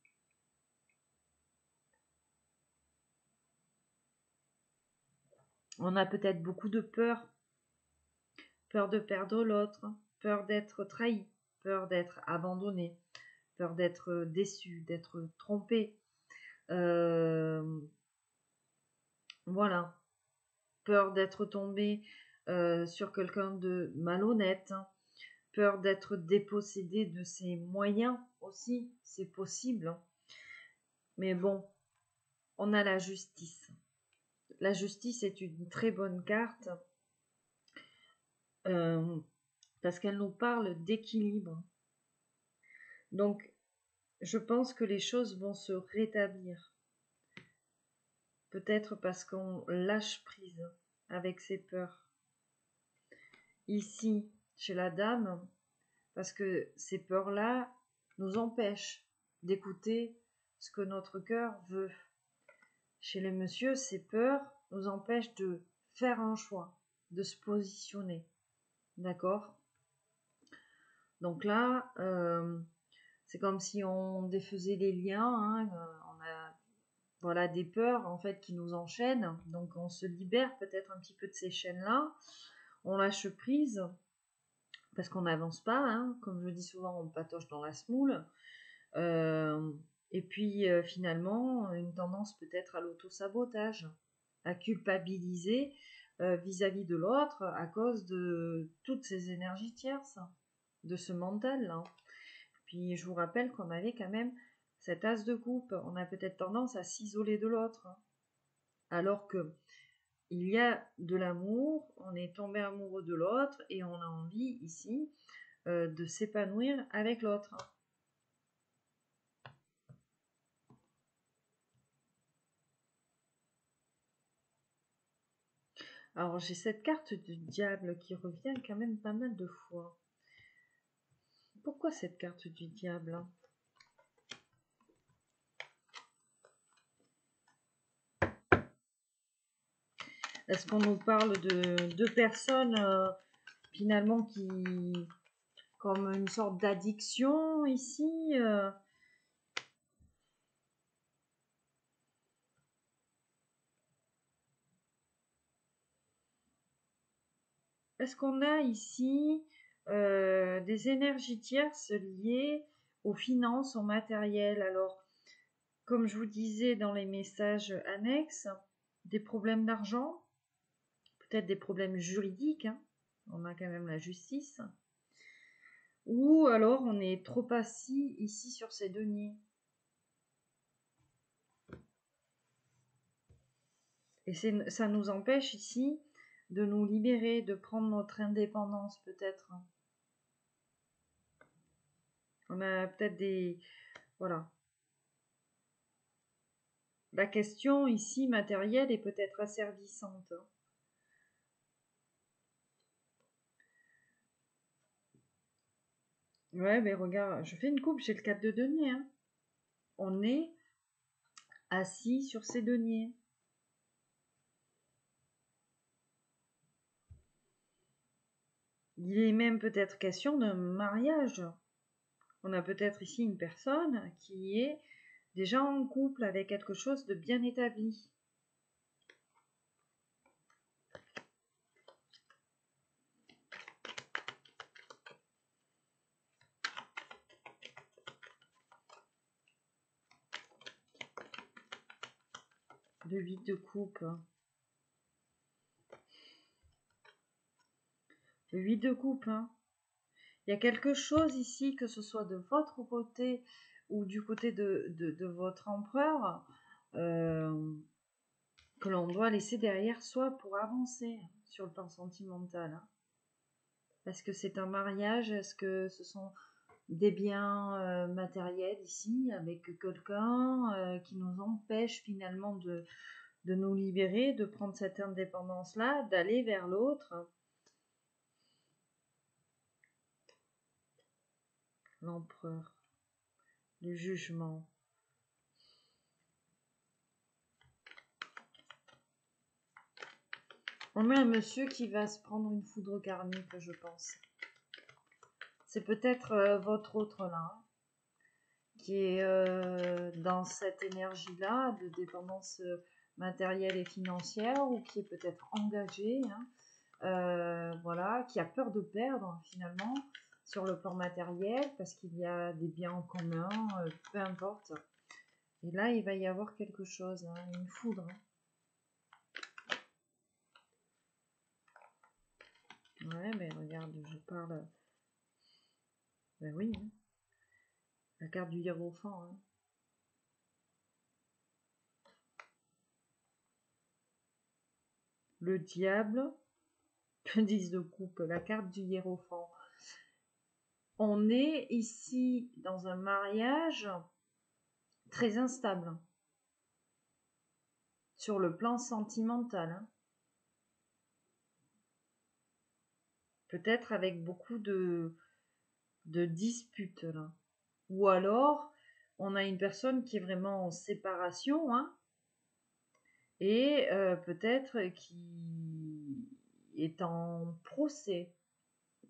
On a peut-être beaucoup de peur, peur de perdre l'autre, peur d'être trahi, peur d'être abandonné, peur d'être déçu, d'être trompé. Voilà, peur d'être tombé sur quelqu'un de malhonnête, hein. Peur d'être dépossédé de ses moyens aussi, c'est possible, hein. Mais bon, on a la justice. La justice est une très bonne carte parce qu'elle nous parle d'équilibre. Donc, je pense que les choses vont se rétablir. Peut-être parce qu'on lâche prise avec ses peurs. Ici, chez la dame, parce que ces peurs-là nous empêchent d'écouter ce que notre cœur veut. Chez les messieurs, ces peurs nous empêchent de faire un choix, de se positionner. D'accord? Donc là, c'est comme si on défaisait les liens, hein, on a voilà, des peurs en fait qui nous enchaînent, donc on se libère peut-être un petit peu de ces chaînes-là, on lâche prise, parce qu'on n'avance pas, hein, comme je dis souvent, on patauge dans la semoule, et puis finalement, une tendance peut-être à l'auto-sabotage, à culpabiliser vis-à-vis de l'autre à cause de toutes ces énergies tierces, de ce mental-là. Puis je vous rappelle qu'on avait quand même cet as de coupe, on a peut-être tendance à s'isoler de l'autre, hein, alors que il y a de l'amour, on est tombé amoureux de l'autre et on a envie ici de s'épanouir avec l'autre. Alors j'ai cette carte du diable qui revient quand même pas mal de fois. Pourquoi cette carte du diable, hein? Est-ce qu'on nous parle de deux personnes finalement qui, comme une sorte d'addiction ici Est-ce qu'on a ici des énergies tierces liées aux finances, au matériel? Alors, comme je vous disais dans les messages annexes, des problèmes d'argent, peut-être des problèmes juridiques, hein. On a quand même la justice. Ou alors on est trop assis ici sur ces deniers. Et ça nous empêche ici de nous libérer, de prendre notre indépendance peut-être. On a peut-être des... Voilà. La question ici matérielle est peut-être asservissante. Ouais, mais regarde, je fais une coupe, j'ai le 4 de denier. Hein. On est assis sur ces deniers. Il est même peut-être question d'un mariage. On a peut-être ici une personne qui est déjà en couple avec quelque chose de bien établi. Le 8 de coupe. Le 8 de coupe. Hein. Il y a quelque chose ici, que ce soit de votre côté ou du côté de votre empereur, que l'on doit laisser derrière soi pour avancer sur le plan sentimental. Hein. Est-ce que c'est un mariage? Est-ce que ce sont des biens matériels ici avec quelqu'un qui nous empêche finalement de nous libérer, de prendre cette indépendance-là, d'aller vers l'autre? L'empereur, le jugement. On a un monsieur qui va se prendre une foudre karmique, je pense. C'est peut-être votre autre là, hein, qui est dans cette énergie-là de dépendance matérielle et financière, ou qui est peut-être engagé, hein, voilà, qui a peur de perdre finalement sur le plan matériel parce qu'il y a des biens en commun, peu importe. Et là, il va y avoir quelque chose, hein, une foudre. Hein. Ouais, mais regarde, je parle. Ben oui, hein. La carte du hiérophant. Hein. Le diable, le 10 de coupe, la carte du hiérophant. On est ici dans un mariage très instable sur le plan sentimental. Hein. Peut-être avec beaucoup de disputes là. Ou alors, on a une personne qui est vraiment en séparation, hein, et peut-être qui est en procès.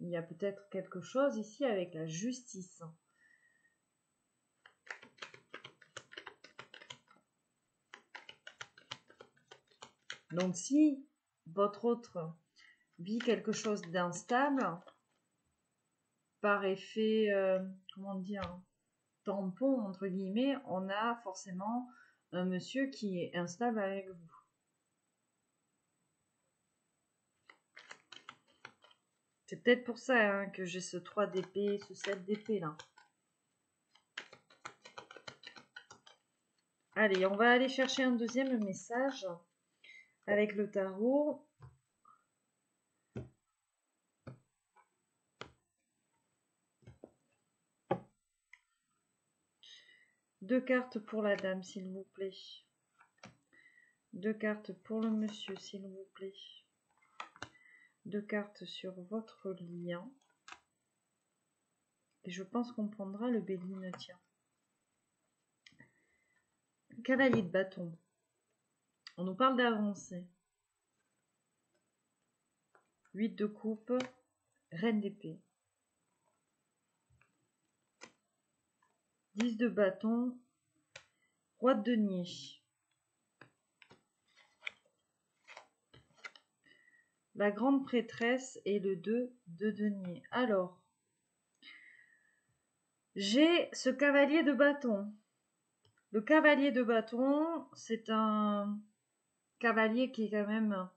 Il y a peut-être quelque chose ici avec la justice. Donc si votre autre vit quelque chose d'instable, par effet, comment dire, tampon, entre guillemets, on a forcément un monsieur qui est instable avec vous. C'est peut-être pour ça hein, que j'ai ce 3 d'épée, ce 7 d'épée là. Allez, on va aller chercher un deuxième message avec le tarot. Deux cartes pour la dame, s'il vous plaît. Deux cartes pour le monsieur, s'il vous plaît. Deux cartes sur votre lien. Et je pense qu'on prendra le béline, tiens. Cavalier de bâton. On nous parle d'avancer. 8 de coupe. Reine d'épée. 10 de bâton. Roi de denier. La grande prêtresse et le 2 de denier. Alors, j'ai ce cavalier de bâton. Le cavalier de bâton, c'est un cavalier qui est quand même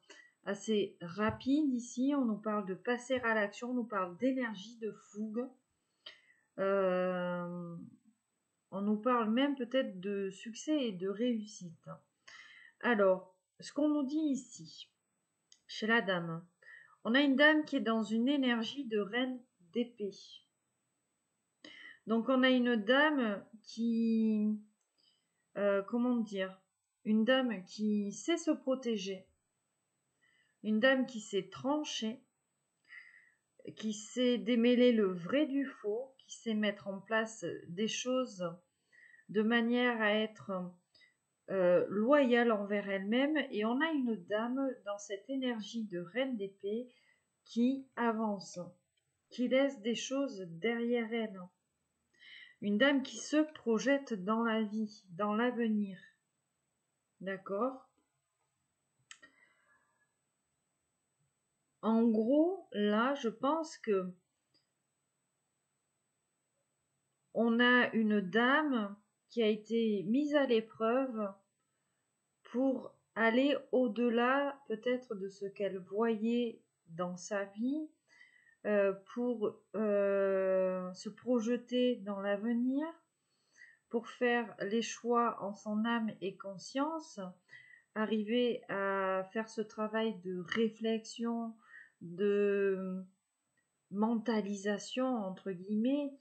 assez rapide ici. On nous parle de passer à l'action, on nous parle d'énergie, de fougue. On nous parle même peut-être de succès et de réussite. Alors, ce qu'on nous dit ici, chez la dame, on a une dame qui est dans une énergie de reine d'épée. Donc on a une dame qui, comment dire, une dame qui sait se protéger, une dame qui sait trancher, qui sait démêler le vrai du faux, qui sait mettre en place des choses de manière à être loyale envers elle-même. Et on a une dame dans cette énergie de reine d'épée qui avance, qui laisse des choses derrière elle. Une dame qui se projette dans la vie, dans l'avenir. D'accord? En gros, là, je pense que on a une dame qui a été mise à l'épreuve pour aller au-delà peut-être de ce qu'elle voyait dans sa vie, pour se projeter dans l'avenir, pour faire les choix en son âme et conscience, arriver à faire ce travail de réflexion, de mentalisation, entre guillemets,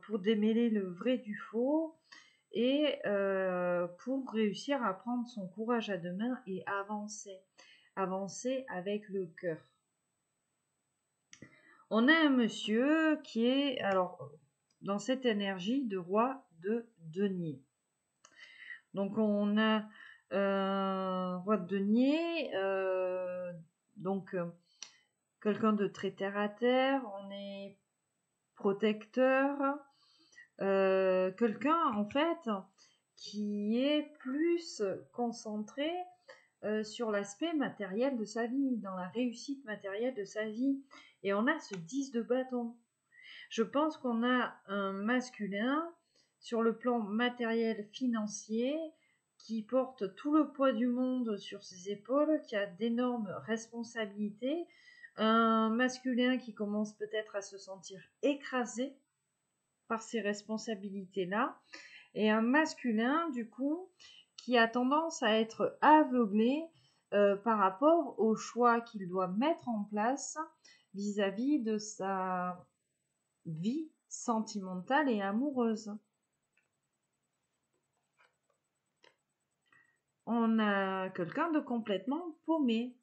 pour démêler le vrai du faux et pour réussir à prendre son courage à deux mains et avancer. Avancer avec le cœur. On a un monsieur qui est, alors, dans cette énergie de roi de denier. Donc on a roi de denier, donc quelqu'un de très terre à terre, on est protecteur, quelqu'un en fait qui est plus concentré sur l'aspect matériel de sa vie, dans la réussite matérielle de sa vie. Et on a ce 10 de bâton. Je pense qu'on a un masculin sur le plan matériel financier qui porte tout le poids du monde sur ses épaules, qui a d'énormes responsabilités, un masculin qui commence peut-être à se sentir écrasé par ces responsabilités-là, et un masculin du coup qui a tendance à être aveuglé par rapport aux choix qu'il doit mettre en place vis-à-vis de sa vie sentimentale et amoureuse. On a quelqu'un de complètement paumé.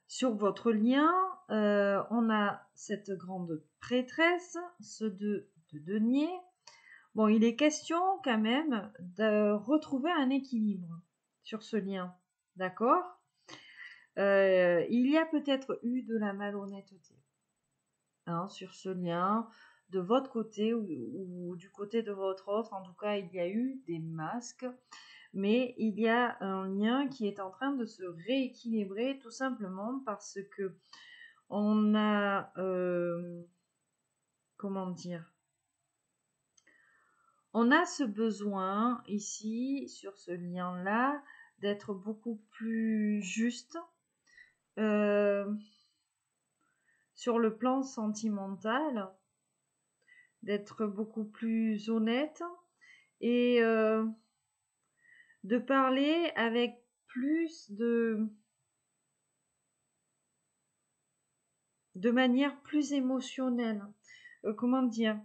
Sur votre lien, on a cette grande prêtresse, ce de denier. Bon, il est question quand même de retrouver un équilibre sur ce lien, d'accord? Il y a peut-être eu de la malhonnêteté sur ce lien, de votre côté ou du côté de votre autre. En tout cas, il y a eu des masques, mais il y a un lien qui est en train de se rééquilibrer tout simplement parce que on a, comment dire, on a ce besoin ici, sur ce lien-là, d'être beaucoup plus juste sur le plan sentimental, d'être beaucoup plus honnête et de parler avec plus de manière plus émotionnelle. Comment dire?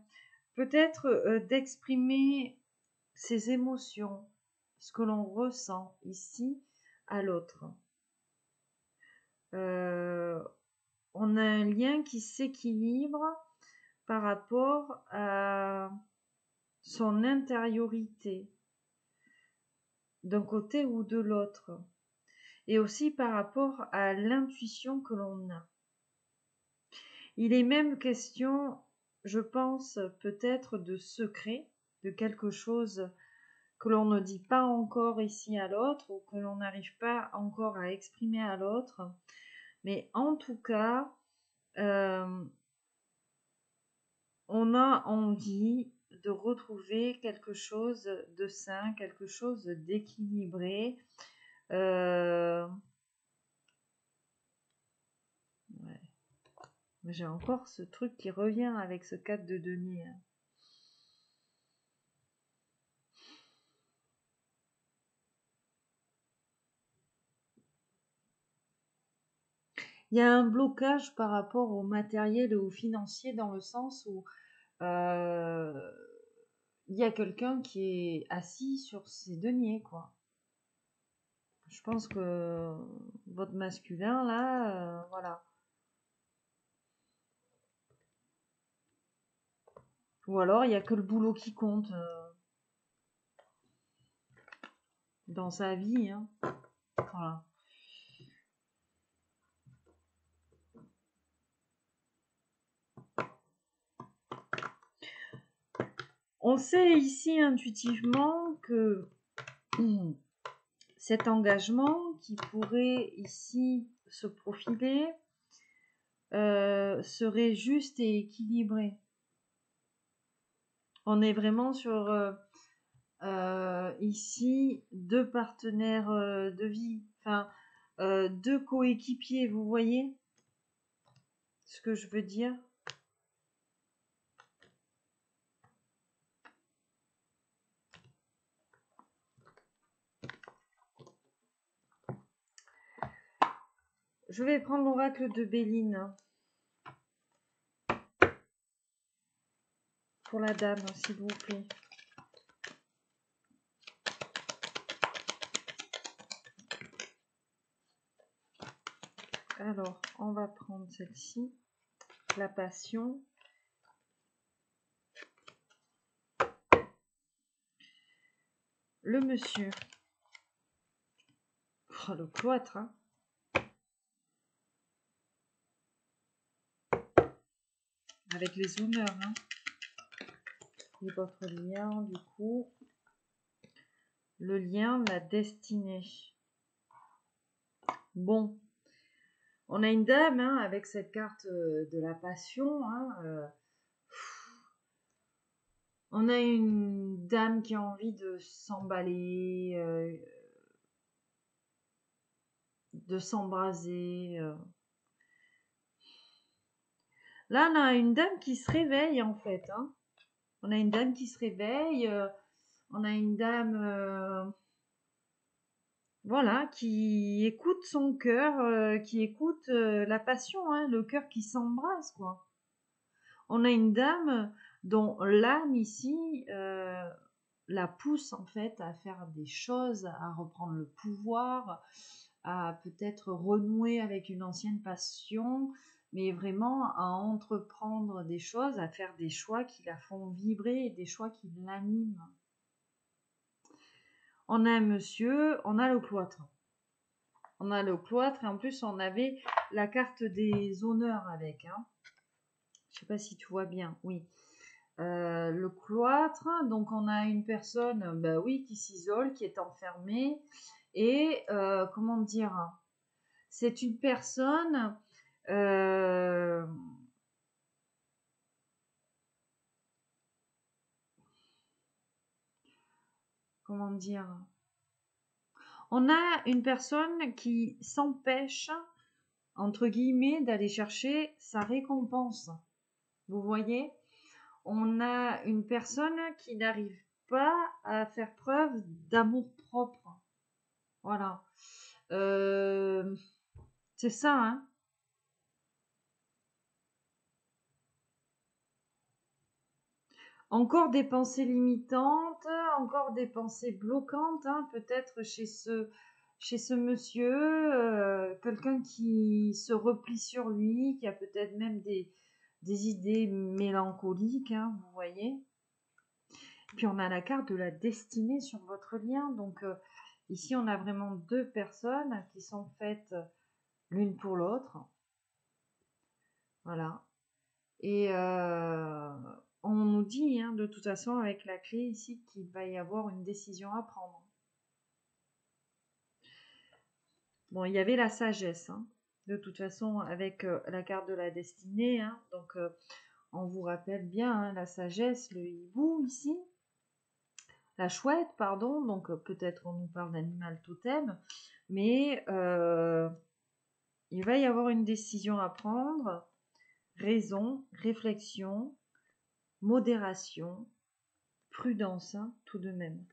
Peut-être d'exprimer ses émotions, ce que l'on ressent ici à l'autre. On a un lien qui s'équilibre par rapport à son intériorité, d'un côté ou de l'autre, et aussi par rapport à l'intuition que l'on a. Il est même question, je pense, peut-être de secret, de quelque chose que l'on ne dit pas encore ici à l'autre ou que l'on n'arrive pas encore à exprimer à l'autre. Mais en tout cas, on a envie de retrouver quelque chose de sain, quelque chose d'équilibré. Ouais. J'ai encore ce truc qui revient avec ce 4 de denier. Il y a un blocage par rapport au matériel et au financier dans le sens où il y a quelqu'un qui est assis sur ses deniers, quoi. Je pense que votre masculin, là, voilà. Ou alors, il n'y a que le boulot qui compte dans sa vie. Hein. Voilà. On sait ici intuitivement que cet engagement qui pourrait ici se profiler serait juste et équilibré. On est vraiment sur ici 2 partenaires de vie, enfin 2 coéquipiers, vous voyez ce que je veux dire? Je vais prendre l'oracle de Béline pour la dame, s'il vous plaît. Alors, on va prendre celle-ci, la passion. Le monsieur. Oh, le cloître, hein. Avec les honneurs, hein. Et votre lien, du coup. Le lien, la destinée. Bon. On a une dame, hein, avec cette carte de la passion, hein, on a une dame qui a envie de s'emballer, de s'embraser. Là, on a une dame qui se réveille, en fait. Hein. On a une dame qui se réveille. On a une dame, voilà, qui écoute son cœur, qui écoute la passion, hein, le cœur qui s'embrasse, quoi. On a une dame dont l'âme ici la pousse en fait à faire des choses, à reprendre le pouvoir, à peut-être renouer avec une ancienne passion, mais vraiment à entreprendre des choses, à faire des choix qui la font vibrer et des choix qui l'animent. On a un monsieur, on a le cloître. On a le cloître et en plus on avait la carte des honneurs avec. Hein. Je sais pas si tu vois bien, oui. Le cloître, donc on a une personne, bah oui, qui s'isole, qui est enfermée, et comment dire, c'est une personne comment dire, on a une personne qui s'empêche, entre guillemets, d'aller chercher sa récompense. Vous voyez? On a une personne qui n'arrive pas à faire preuve d'amour propre. Voilà. C'est ça, hein. Encore des pensées limitantes, encore des pensées bloquantes, hein, peut-être chez ce monsieur, quelqu'un qui se replie sur lui, qui a peut-être même des idées mélancoliques, hein, vous voyez. Puis on a la carte de la destinée sur votre lien, donc ici on a vraiment 2 personnes qui sont faites l'une pour l'autre. Voilà. Et on nous dit, hein, de toute façon, avec la clé ici, qu'il va y avoir une décision à prendre. Bon, il y avait la sagesse, hein, de toute façon, avec la carte de la destinée. Hein, donc, on vous rappelle bien, hein, la sagesse, le hibou ici. La chouette, pardon. Donc, peut-être on nous parle d'animal totem. Mais il va y avoir une décision à prendre. raison, réflexion, modération, prudence, hein, tout de même.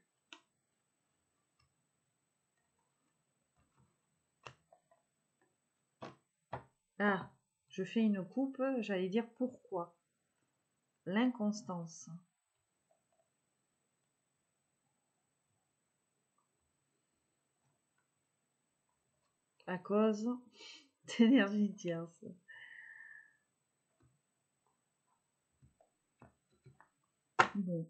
Ah, je fais une coupe, j'allais dire pourquoi. L'inconstance. À cause d'énergie tierce. Bon.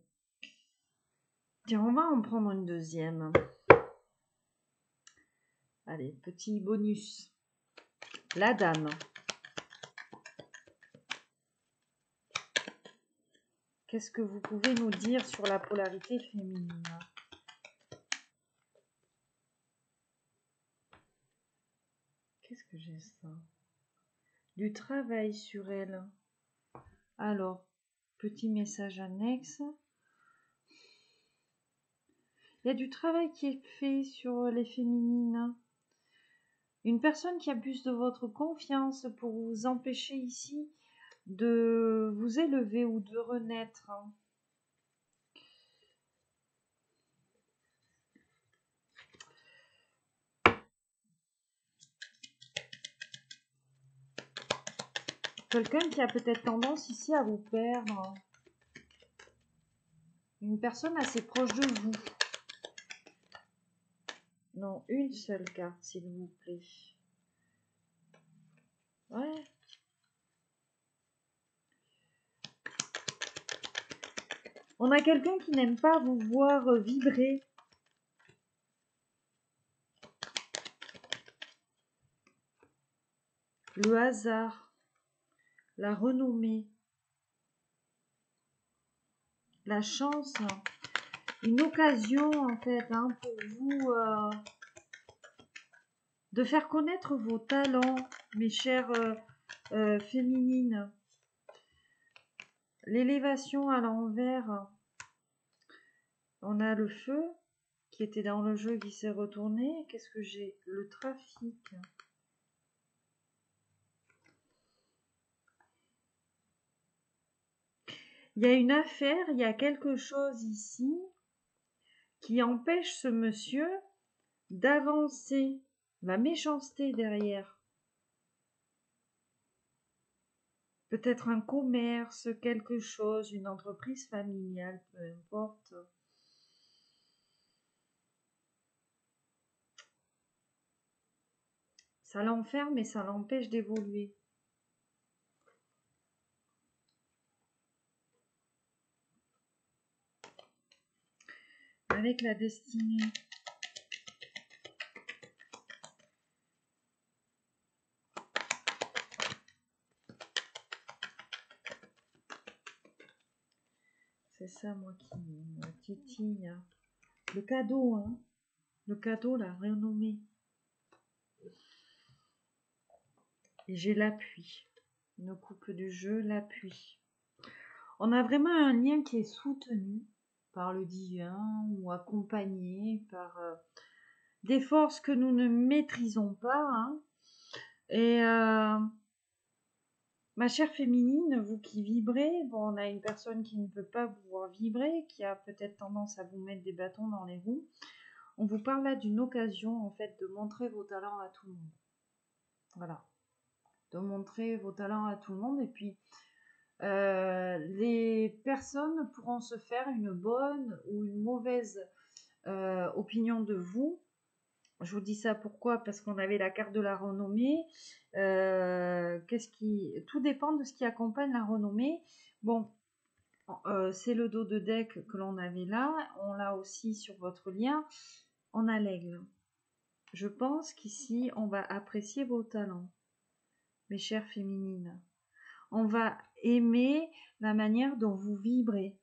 Tiens, on va en prendre une deuxième. Allez, petit bonus. La dame. Qu'est-ce que vous pouvez nous dire sur la polarité féminine? Qu'est-ce que j'ai ça? Du travail sur elle. Alors, petit message annexe. Il y a du travail qui est fait sur les féminines. Une personne qui abuse de votre confiance pour vous empêcher ici de vous élever ou de renaître. Quelqu'un qui a peut-être tendance ici à vous perdre. Une personne assez proche de vous. Non, une seule carte, s'il vous plaît. Ouais. On a quelqu'un qui n'aime pas vous voir vibrer. Le hasard, la renommée, la chance, une occasion en fait hein, pour vous de faire connaître vos talents, mes chères féminines. L'élévation à l'envers. On a le feu qui était dans le jeu qui s'est retourné. Qu'est-ce que j'ai? Le trafic. Il y a une affaire, il y a quelque chose ici qui empêche ce monsieur d'avancer. La méchanceté derrière. Peut-être un commerce, quelque chose, une entreprise familiale, peu importe. Ça l'enferme et ça l'empêche d'évoluer. Avec la destinée. C'est ça, moi, qui me titille. Le cadeau, hein. Le cadeau, la renommée. Et j'ai l'appui. Une coupe du jeu, l'appui. On a vraiment un lien qui est soutenu par le divin ou accompagné par des forces que nous ne maîtrisons pas. Hein. Et ma chère féminine, vous qui vibrez, bon, on a une personne qui ne veut pas vous voir vibrer, qui a peut-être tendance à vous mettre des bâtons dans les roues. On vous parle là d'une occasion, en fait, de montrer vos talents à tout le monde. Voilà. De montrer vos talents à tout le monde. Et puis, les personnes pourront se faire une bonne ou une mauvaise opinion de vous. Je vous dis ça pourquoi? Parce qu'on avait la carte de la renommée. Tout dépend de ce qui accompagne la renommée. Bon, c'est le dos de deck que l'on avait là. On l'a aussi sur votre lien. On a l'aigle. Je pense qu'ici, on va apprécier vos talents, mes chères féminines. On va aimer la manière dont vous vibrez.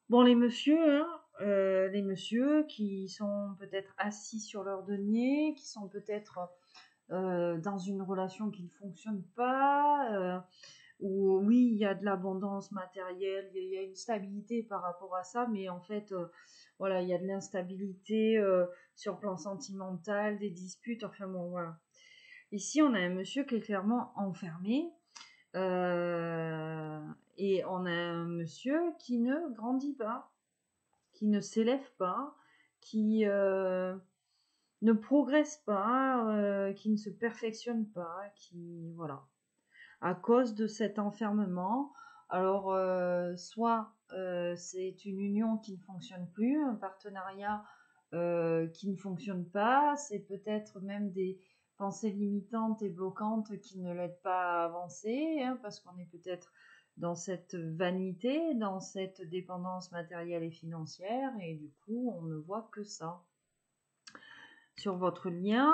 Bon, les messieurs, les messieurs qui sont peut-être assis sur leur denier, qui sont peut-être dans une relation qui ne fonctionne pas, où oui, il y a de l'abondance matérielle, il y a une stabilité par rapport à ça, mais en fait, voilà, il y a de l'instabilité sur le plan sentimental, des disputes, enfin bon, voilà. Ici, on a un monsieur qui est clairement enfermé. Et on a un monsieur qui ne grandit pas, qui ne s'élève pas, qui ne progresse pas, qui ne se perfectionne pas, qui voilà, à cause de cet enfermement. Alors, soit c'est une union qui ne fonctionne plus, un partenariat qui ne fonctionne pas, c'est peut-être même des pensées limitantes et bloquantes qui ne l'aident pas à avancer, hein, parce qu'on est peut-être dans cette vanité, dans cette dépendance matérielle et financière, et du coup, on ne voit que ça. Sur votre lien,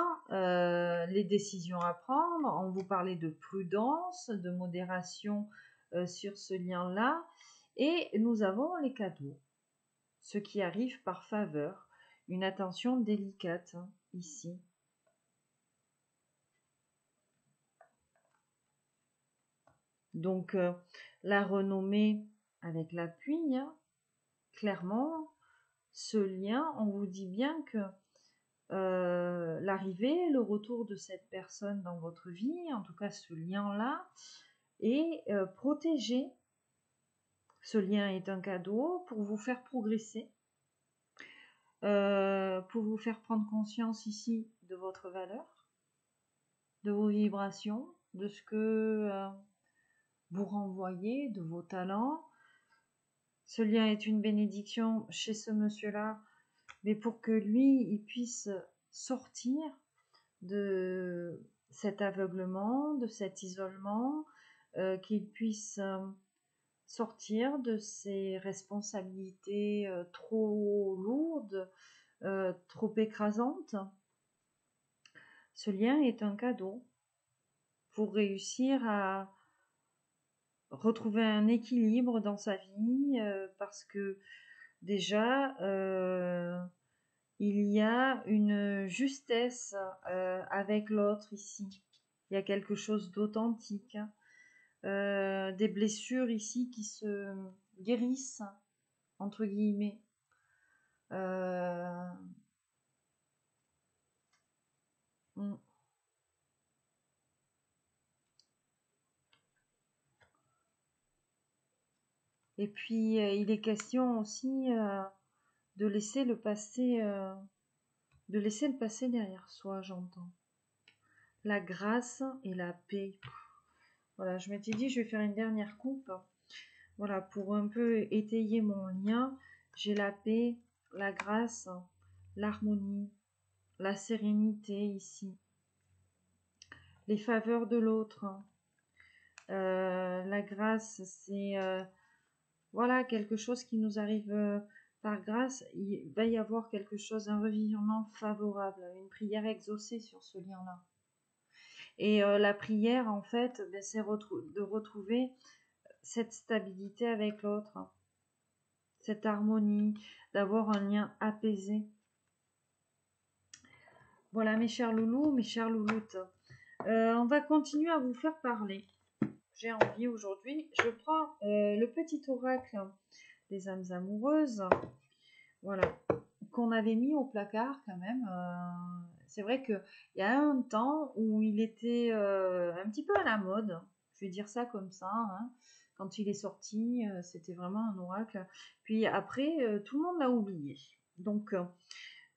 les décisions à prendre, on vous parlait de prudence, de modération sur ce lien-là, et nous avons les cadeaux, ce qui arrive par faveur, une attention délicate hein, ici. Donc la renommée avec l'appui, hein, clairement, ce lien, on vous dit bien que l'arrivée, le retour de cette personne dans votre vie, en tout cas ce lien-là, est protégé. Ce lien est un cadeau pour vous faire progresser, pour vous faire prendre conscience ici de votre valeur, de vos vibrations, de ce que vous renvoyez, de vos talents. Ce lien est une bénédiction chez ce monsieur-là, mais pour que lui, il puisse sortir de cet aveuglement, de cet isolement, qu'il puisse sortir de ses responsabilités trop lourdes, trop écrasantes. Ce lien est un cadeau pour réussir à retrouver un équilibre dans sa vie, parce que déjà, il y a une justesse avec l'autre ici. Il y a quelque chose d'authentique. Des blessures ici qui se guérissent, entre guillemets. Et puis, il est question aussi de laisser le passé, derrière soi, j'entends. La grâce et la paix. Voilà, je m'étais dit, je vais faire une dernière coupe. Voilà, pour un peu étayer mon lien, j'ai la paix, la grâce, l'harmonie, la sérénité ici. Les faveurs de l'autre. La grâce, c'est voilà, quelque chose qui nous arrive par grâce. Il va y avoir quelque chose, un revirement favorable, une prière exaucée sur ce lien-là. Et la prière, en fait, ben, c'est de retrouver cette stabilité avec l'autre, cette harmonie, d'avoir un lien apaisé. Voilà, mes chers loulous, mes chères louloutes. On va continuer à vous faire parler. J'ai envie aujourd'hui, je prends le petit oracle des âmes amoureuses, voilà, qu'on avait mis au placard quand même. C'est vrai qu'il y a un temps où il était un petit peu à la mode, je vais dire ça comme ça, hein. Quand il est sorti, c'était vraiment un oracle. Puis après, tout le monde l'a oublié. Donc,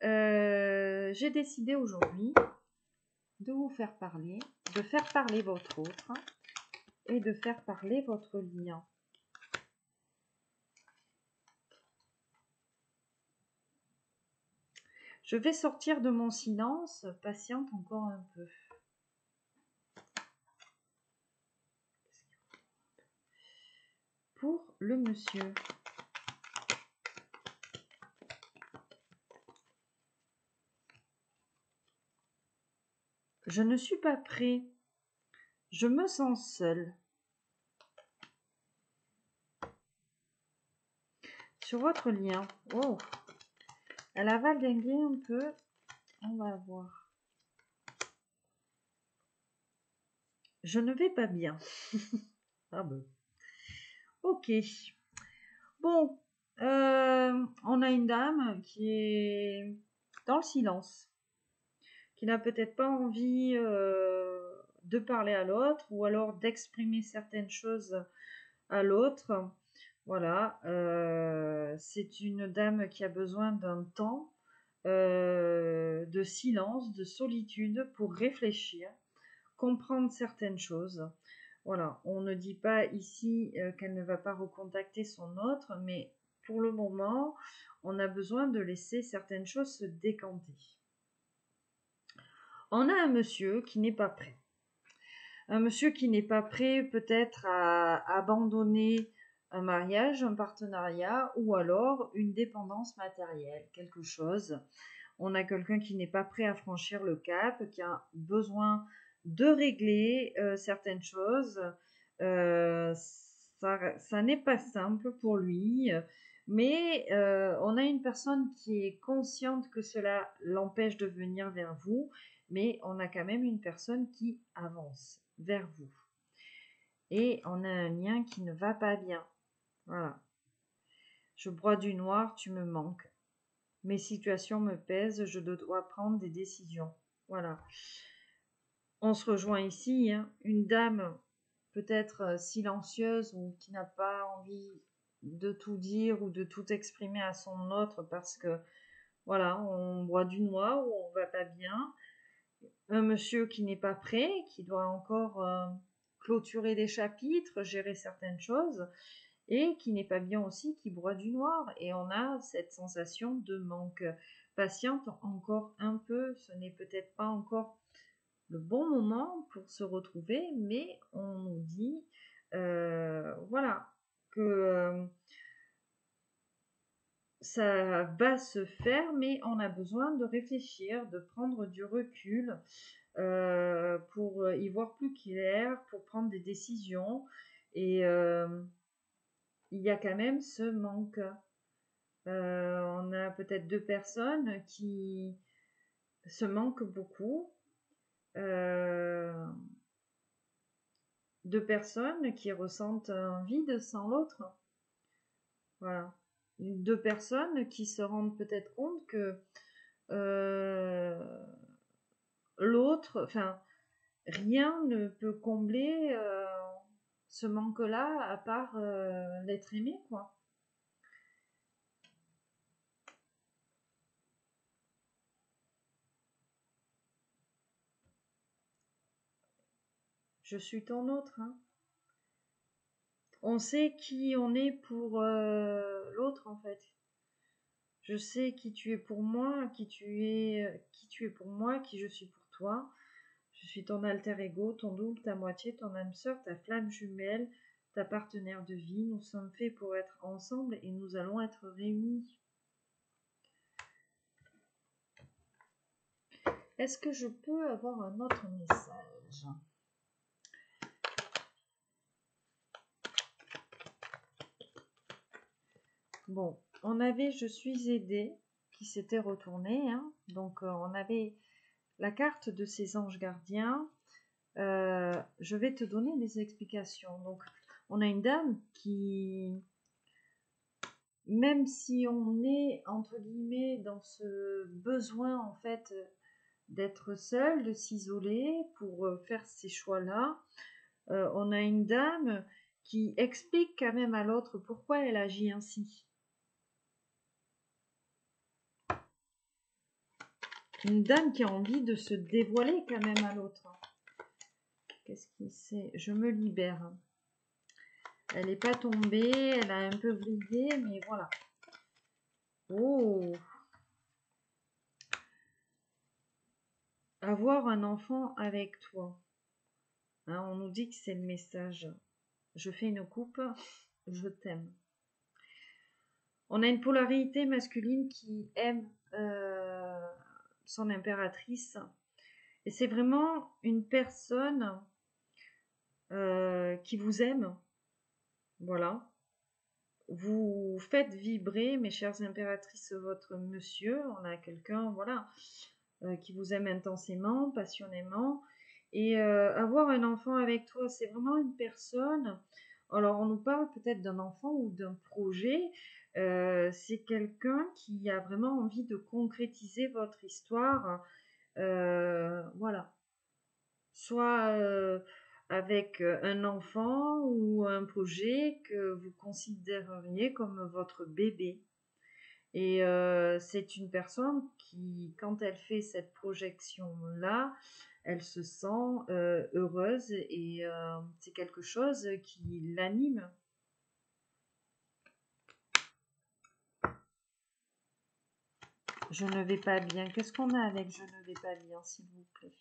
j'ai décidé aujourd'hui de vous faire parler, de faire parler votre autre et de faire parler votre lien. Je vais sortir de mon silence, patiente encore un peu. Pour le monsieur. Je ne suis pas prêt. Je me sens seule. Sur votre lien. Oh, elle a valdingué un peu. On va voir. Je ne vais pas bien. Ah ben. Ok. Bon, on a une dame qui est dans le silence, qui n'a peut-être pas envie de parler à l'autre ou alors d'exprimer certaines choses à l'autre. Voilà, c'est une dame qui a besoin d'un temps de silence, de solitude pour réfléchir, comprendre certaines choses. Voilà, on ne dit pas ici qu'elle ne va pas recontacter son autre, mais pour le moment, on a besoin de laisser certaines choses se décanter. On a un monsieur qui n'est pas prêt. Un monsieur qui n'est pas prêt peut-être à abandonner un mariage, un partenariat ou alors une dépendance matérielle, quelque chose. On a quelqu'un qui n'est pas prêt à franchir le cap, qui a besoin de régler certaines choses. Ça n'est pas simple pour lui, mais on a une personne qui est consciente que cela l'empêche de venir vers vous, mais on a quand même une personne qui avance vers vous. Et on a un lien qui ne va pas bien. Voilà. Je broie du noir, tu me manques. Mes situations me pèsent, je dois prendre des décisions. Voilà. On se rejoint ici, hein. Une dame peut-être silencieuse ou qui n'a pas envie de tout dire ou de tout exprimer à son autre parce que voilà, on boit du noir ou on va pas bien. Un monsieur qui n'est pas prêt, qui doit encore clôturer des chapitres, gérer certaines choses, et qui n'est pas bien aussi, qui broie du noir. Et on a cette sensation de manque. Patiente encore un peu, ce n'est peut-être pas encore le bon moment pour se retrouver, mais on nous dit, voilà, que ça va se faire, mais on a besoin de réfléchir, de prendre du recul pour y voir plus clair, pour prendre des décisions. Et il y a quand même ce manque. On a peut-être deux personnes qui se manquent beaucoup. Deux personnes qui ressentent un vide sans l'autre. Voilà. Deux personnes qui se rendent peut-être compte que l'autre, enfin, rien ne peut combler ce manque-là à part l'être aimé, quoi. Je suis ton autre, hein. On sait qui on est pour l'autre, en fait. Je sais qui tu es pour moi, qui tu es pour moi, qui je suis pour toi. Je suis ton alter ego, ton double, ta moitié, ton âme sœur, ta flamme jumelle, ta partenaire de vie. Nous sommes faits pour être ensemble et nous allons être réunis. Est-ce que je peux avoir un autre message ? Bon, on avait je suis aidée qui s'était retournée, hein. Donc on avait la carte de ces anges gardiens. Je vais te donner des explications. Donc on a une dame qui, même si on est entre guillemets dans ce besoin en fait d'être seul, de s'isoler pour faire ces choix-là, on a une dame qui explique quand même à l'autre pourquoi elle agit ainsi. Une dame qui a envie de se dévoiler quand même à l'autre. Qu'est-ce qui c'est ? Je me libère. Elle n'est pas tombée, elle a un peu brillé, mais voilà. Oh ! Avoir un enfant avec toi. Hein, on nous dit que c'est le message. Je fais une coupe, je t'aime. On a une polarité masculine qui aime son impératrice. Et c'est vraiment une personne qui vous aime. Voilà. Vous faites vibrer, mes chères impératrices, votre monsieur. On a quelqu'un, voilà, qui vous aime intensément, passionnément. Et avoir un enfant avec toi, c'est vraiment une personne. Alors, on nous parle peut-être d'un enfant ou d'un projet. C'est quelqu'un qui a vraiment envie de concrétiser votre histoire Voilà. Soit avec un enfant ou un projet que vous considéreriez comme votre bébé. Et c'est une personne qui, quand elle fait cette projection-là, elle se sent heureuse et c'est quelque chose qui l'anime. Je ne vais pas bien. Qu'est-ce qu'on a avec je ne vais pas bien, s'il vous plaît?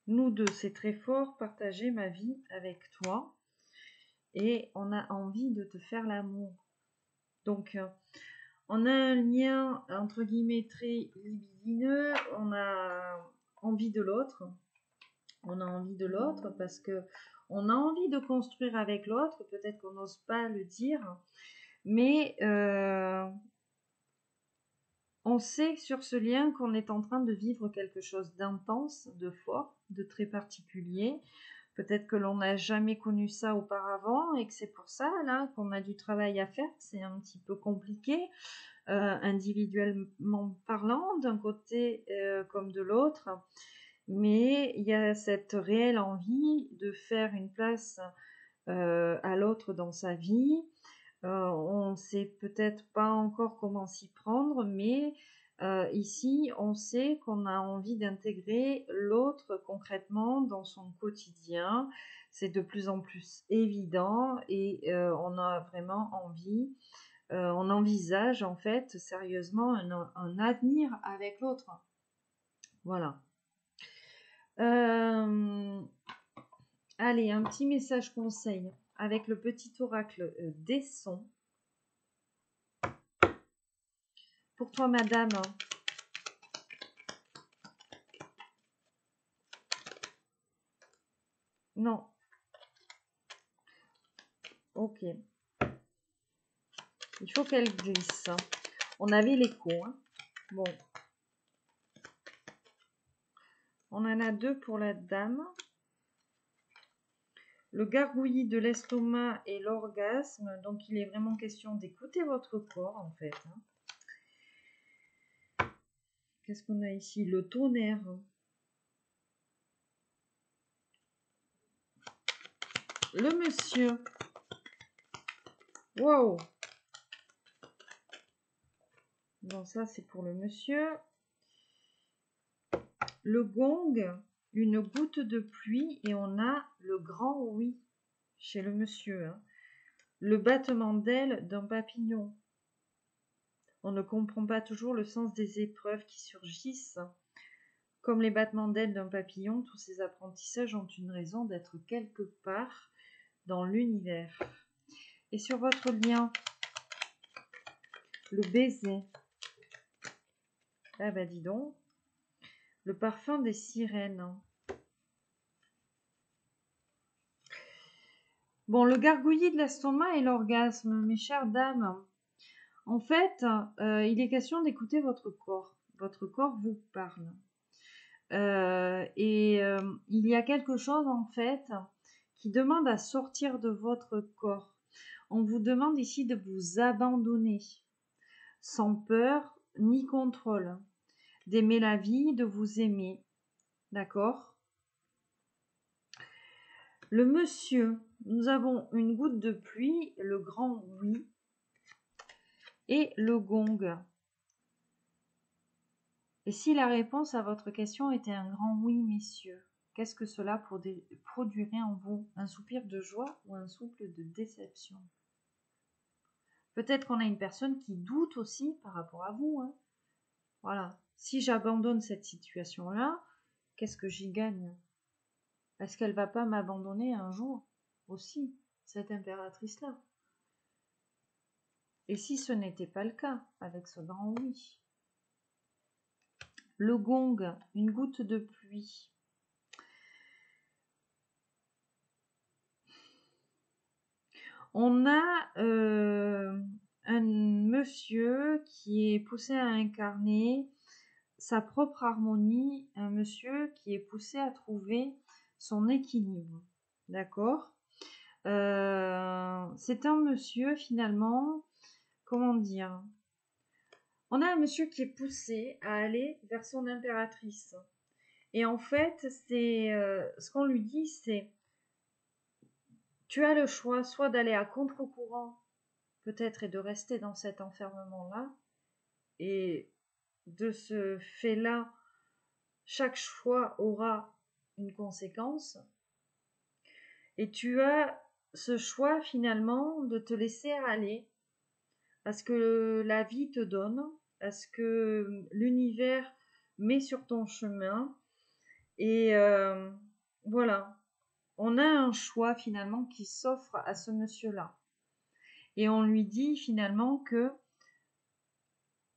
Nous deux, c'est très fort, partager ma vie avec toi. Et on a envie de te faire l'amour. Donc, on a un lien, entre guillemets, très libidineux. On a envie de l'autre. On a envie de l'autre parce que on a envie de construire avec l'autre. Peut-être qu'on n'ose pas le dire. Mais on sait sur ce lien qu'on est en train de vivre quelque chose d'intense, de fort, de très particulier. Peut-être que l'on n'a jamais connu ça auparavant et que c'est pour ça là qu'on a du travail à faire. C'est un petit peu compliqué, individuellement parlant, d'un côté comme de l'autre. Mais il y a cette réelle envie de faire une place à l'autre dans sa vie. On ne sait peut-être pas encore comment s'y prendre, mais ici, on sait qu'on a envie d'intégrer l'autre concrètement dans son quotidien. C'est de plus en plus évident et on a vraiment envie, on envisage en fait sérieusement un avenir avec l'autre. Voilà. Allez, un petit message conseil avec le petit oracle des sons. Pour toi, madame. Non. Ok. Il faut qu'elle glisse. On avait l'écho. Hein. Bon. On en a deux pour la dame. Le gargouillis de l'estomac et l'orgasme. Donc, il est vraiment question d'écouter votre corps, en fait. Hein. Qu'est-ce qu'on a ici? Le tonnerre. Le monsieur. Wow. Bon, ça, c'est pour le monsieur. Le gong, une goutte de pluie et on a le grand oui chez le monsieur. Hein. Le battement d'aile d'un papillon. On ne comprend pas toujours le sens des épreuves qui surgissent. Comme les battements d'ailes d'un papillon, tous ces apprentissages ont une raison d'être quelque part dans l'univers. Et sur votre lien, le baiser. Ah bah dis donc. Le parfum des sirènes. Bon, le gargouillis de l'estomac et l'orgasme, mes chères dames. En fait, il est question d'écouter votre corps. Votre corps vous parle. Il y a quelque chose, en fait, qui demande à sortir de votre corps. On vous demande ici de vous abandonner, sans peur ni contrôle, d'aimer la vie, de vous aimer. D'accord ? Le monsieur, nous avons une goutte de pluie, le grand oui, et le gong. Et si la réponse à votre question était un grand oui, messieurs, qu'est-ce que cela produirait en vous? Un soupir de joie ou un souffle de déception? Peut-être qu'on a une personne qui doute aussi par rapport à vous. Hein. Voilà. Si j'abandonne cette situation-là, qu'est-ce que j'y gagne? Est-ce qu'elle va pas m'abandonner un jour aussi, cette impératrice-là? Et si ce n'était pas le cas avec ce grand oui? Le gong, une goutte de pluie. On a un monsieur qui est poussé à incarner sa propre harmonie, un monsieur qui est poussé à trouver son équilibre. D'accord ? c'est un monsieur finalement, comment dire, on a un monsieur qui est poussé à aller vers son impératrice. Et en fait, c'est ce qu'on lui dit, c'est tu as le choix soit d'aller à contre-courant, peut-être, et de rester dans cet enfermement-là. Et de ce fait-là, chaque choix aura une conséquence. Et tu as ce choix finalement de te laisser aller à ce que la vie te donne, à ce que l'univers met sur ton chemin. Et voilà, on a un choix finalement qui s'offre à ce monsieur-là. Et on lui dit finalement que,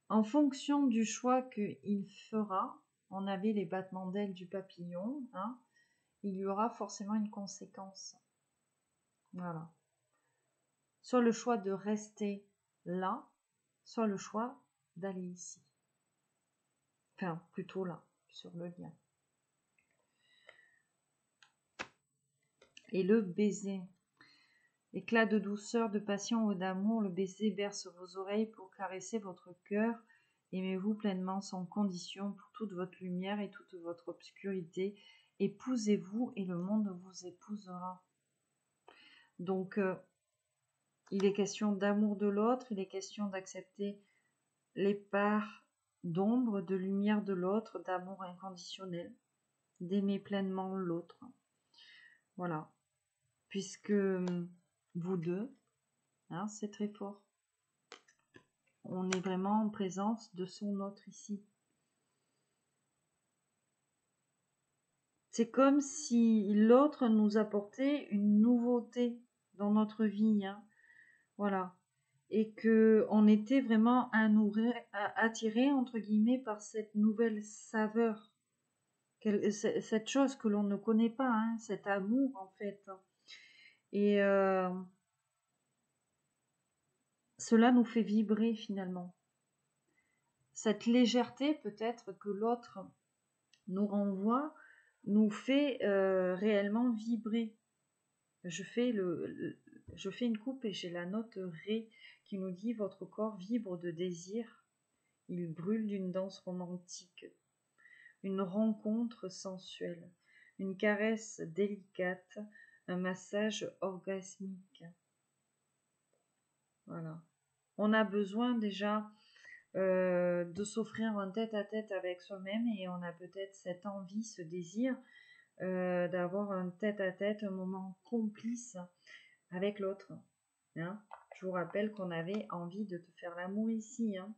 en fonction du choix qu'il fera, on avait les battements d'ailes du papillon, hein, il y aura forcément une conséquence. Voilà. Soit le choix de rester là, soit le choix d'aller ici. Enfin, plutôt là, sur le lien. Et le baiser. Éclat de douceur, de passion ou d'amour, le baiser berce vos oreilles pour caresser votre cœur. Aimez-vous pleinement sans condition pour toute votre lumière et toute votre obscurité. Épousez-vous et le monde vous épousera. Donc, il est question d'amour de l'autre, il est question d'accepter les parts d'ombre, de lumière de l'autre, d'amour inconditionnel, d'aimer pleinement l'autre. Voilà. Puisque vous deux, hein, c'est très fort. On est vraiment en présence de son autre ici. C'est comme si l'autre nous apportait une nouveauté dans notre vie, hein. Voilà. Et qu'on était vraiment attiré, entre guillemets, par cette nouvelle saveur. Cette chose que l'on ne connaît pas, hein, cet amour, en fait. Et cela nous fait vibrer, finalement. Cette légèreté, peut-être, que l'autre nous renvoie, nous fait réellement vibrer. Je fais une coupe et j'ai la note Ré qui nous dit votre corps vibre de désir, il brûle d'une danse romantique, une rencontre sensuelle, une caresse délicate, un massage orgasmique. Voilà. On a besoin déjà de s'offrir un tête-à-tête avec soi-même et on a peut-être cette envie, ce désir d'avoir un tête-à-tête, un moment complice avec l'autre. Hein. Je vous rappelle qu'on avait envie de te faire l'amour ici. Hein.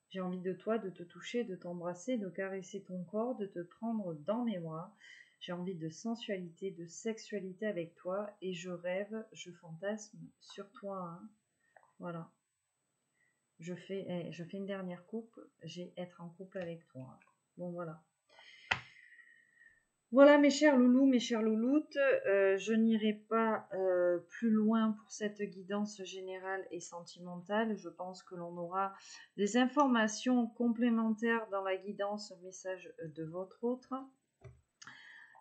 J'ai envie de toi, de te toucher, de t'embrasser, de caresser ton corps, de te prendre dans mes bras. J'ai envie de sensualité, de sexualité avec toi et je rêve, je fantasme sur toi. Hein. Voilà. Je fais une dernière coupe, j'ai être en couple avec toi. Bon, voilà. Voilà mes chers loulous, mes chères louloutes, je n'irai pas plus loin pour cette guidance générale et sentimentale. Je pense que l'on aura des informations complémentaires dans la guidance message de votre autre.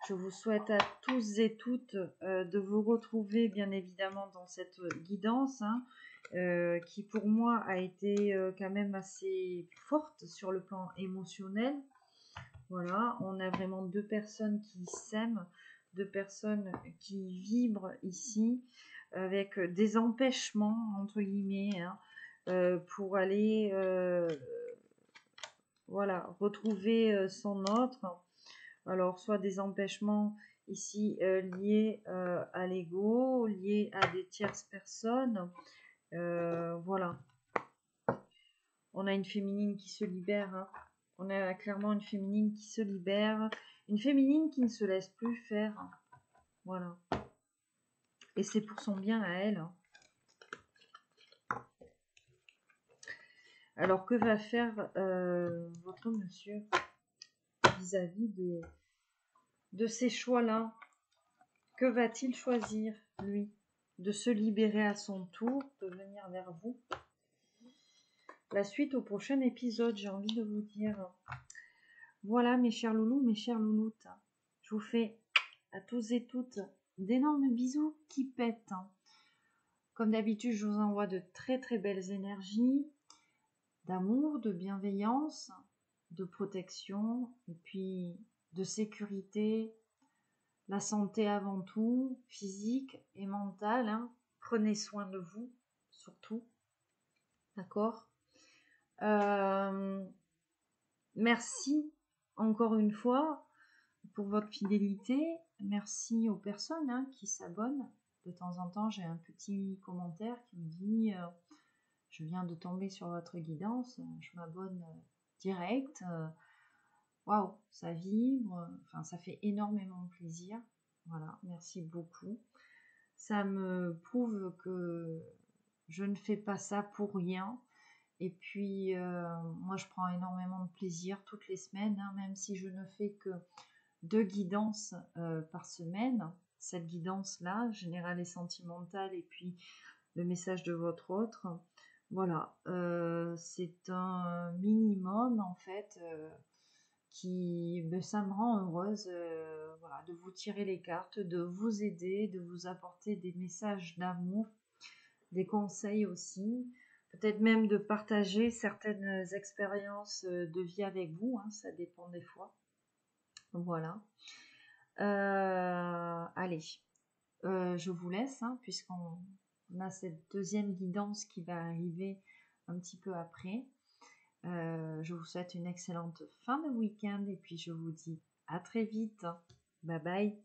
Je vous souhaite à tous et toutes de vous retrouver bien évidemment dans cette guidance hein, qui pour moi a été quand même assez forte sur le plan émotionnel. Voilà, on a vraiment deux personnes qui s'aiment, deux personnes qui vibrent ici, avec des empêchements, entre guillemets, hein, pour aller voilà, retrouver son autre. Alors, soit des empêchements ici liés à l'ego, liés à des tierces personnes. Voilà. On a une féminine qui se libère, hein. On a clairement une féminine qui se libère, une féminine qui ne se laisse plus faire. Voilà. Et c'est pour son bien à elle. Alors, que va faire votre monsieur vis-à-vis de ces choix-là? Que va-t-il choisir, lui? De se libérer à son tour, de venir vers vous? La suite au prochain épisode, j'ai envie de vous dire. Voilà mes chers loulous, mes chères louloutes. Je vous fais à tous et toutes d'énormes bisous qui pètent. Comme d'habitude, je vous envoie de très très belles énergies d'amour, de bienveillance, de protection et puis de sécurité, la santé avant tout, physique et mentale. Hein. Prenez soin de vous, surtout. D'accord. Merci encore une fois pour votre fidélité. Merci aux personnes qui s'abonnent. De temps en temps, j'ai un petit commentaire qui me dit je viens de tomber sur votre guidance, je m'abonne direct. Waouh, ça vibre, enfin ça fait énormément plaisir. Voilà, merci beaucoup. Ça me prouve que je ne fais pas ça pour rien. Et puis moi je prends énormément de plaisir toutes les semaines, même si je ne fais que 2 guidances par semaine. Cette guidance-là, générale et sentimentale, et puis le message de votre autre. Voilà, c'est un minimum en fait ça me rend heureuse voilà, de vous tirer les cartes, de vous aider, de vous apporter des messages d'amour, des conseils aussi, peut-être même de partager certaines expériences de vie avec vous, ça dépend des fois. Voilà. Allez, je vous laisse, puisqu'on a cette deuxième guidance qui va arriver un petit peu après. Je vous souhaite une excellente fin de week-end et puis je vous dis à très vite. Bye bye.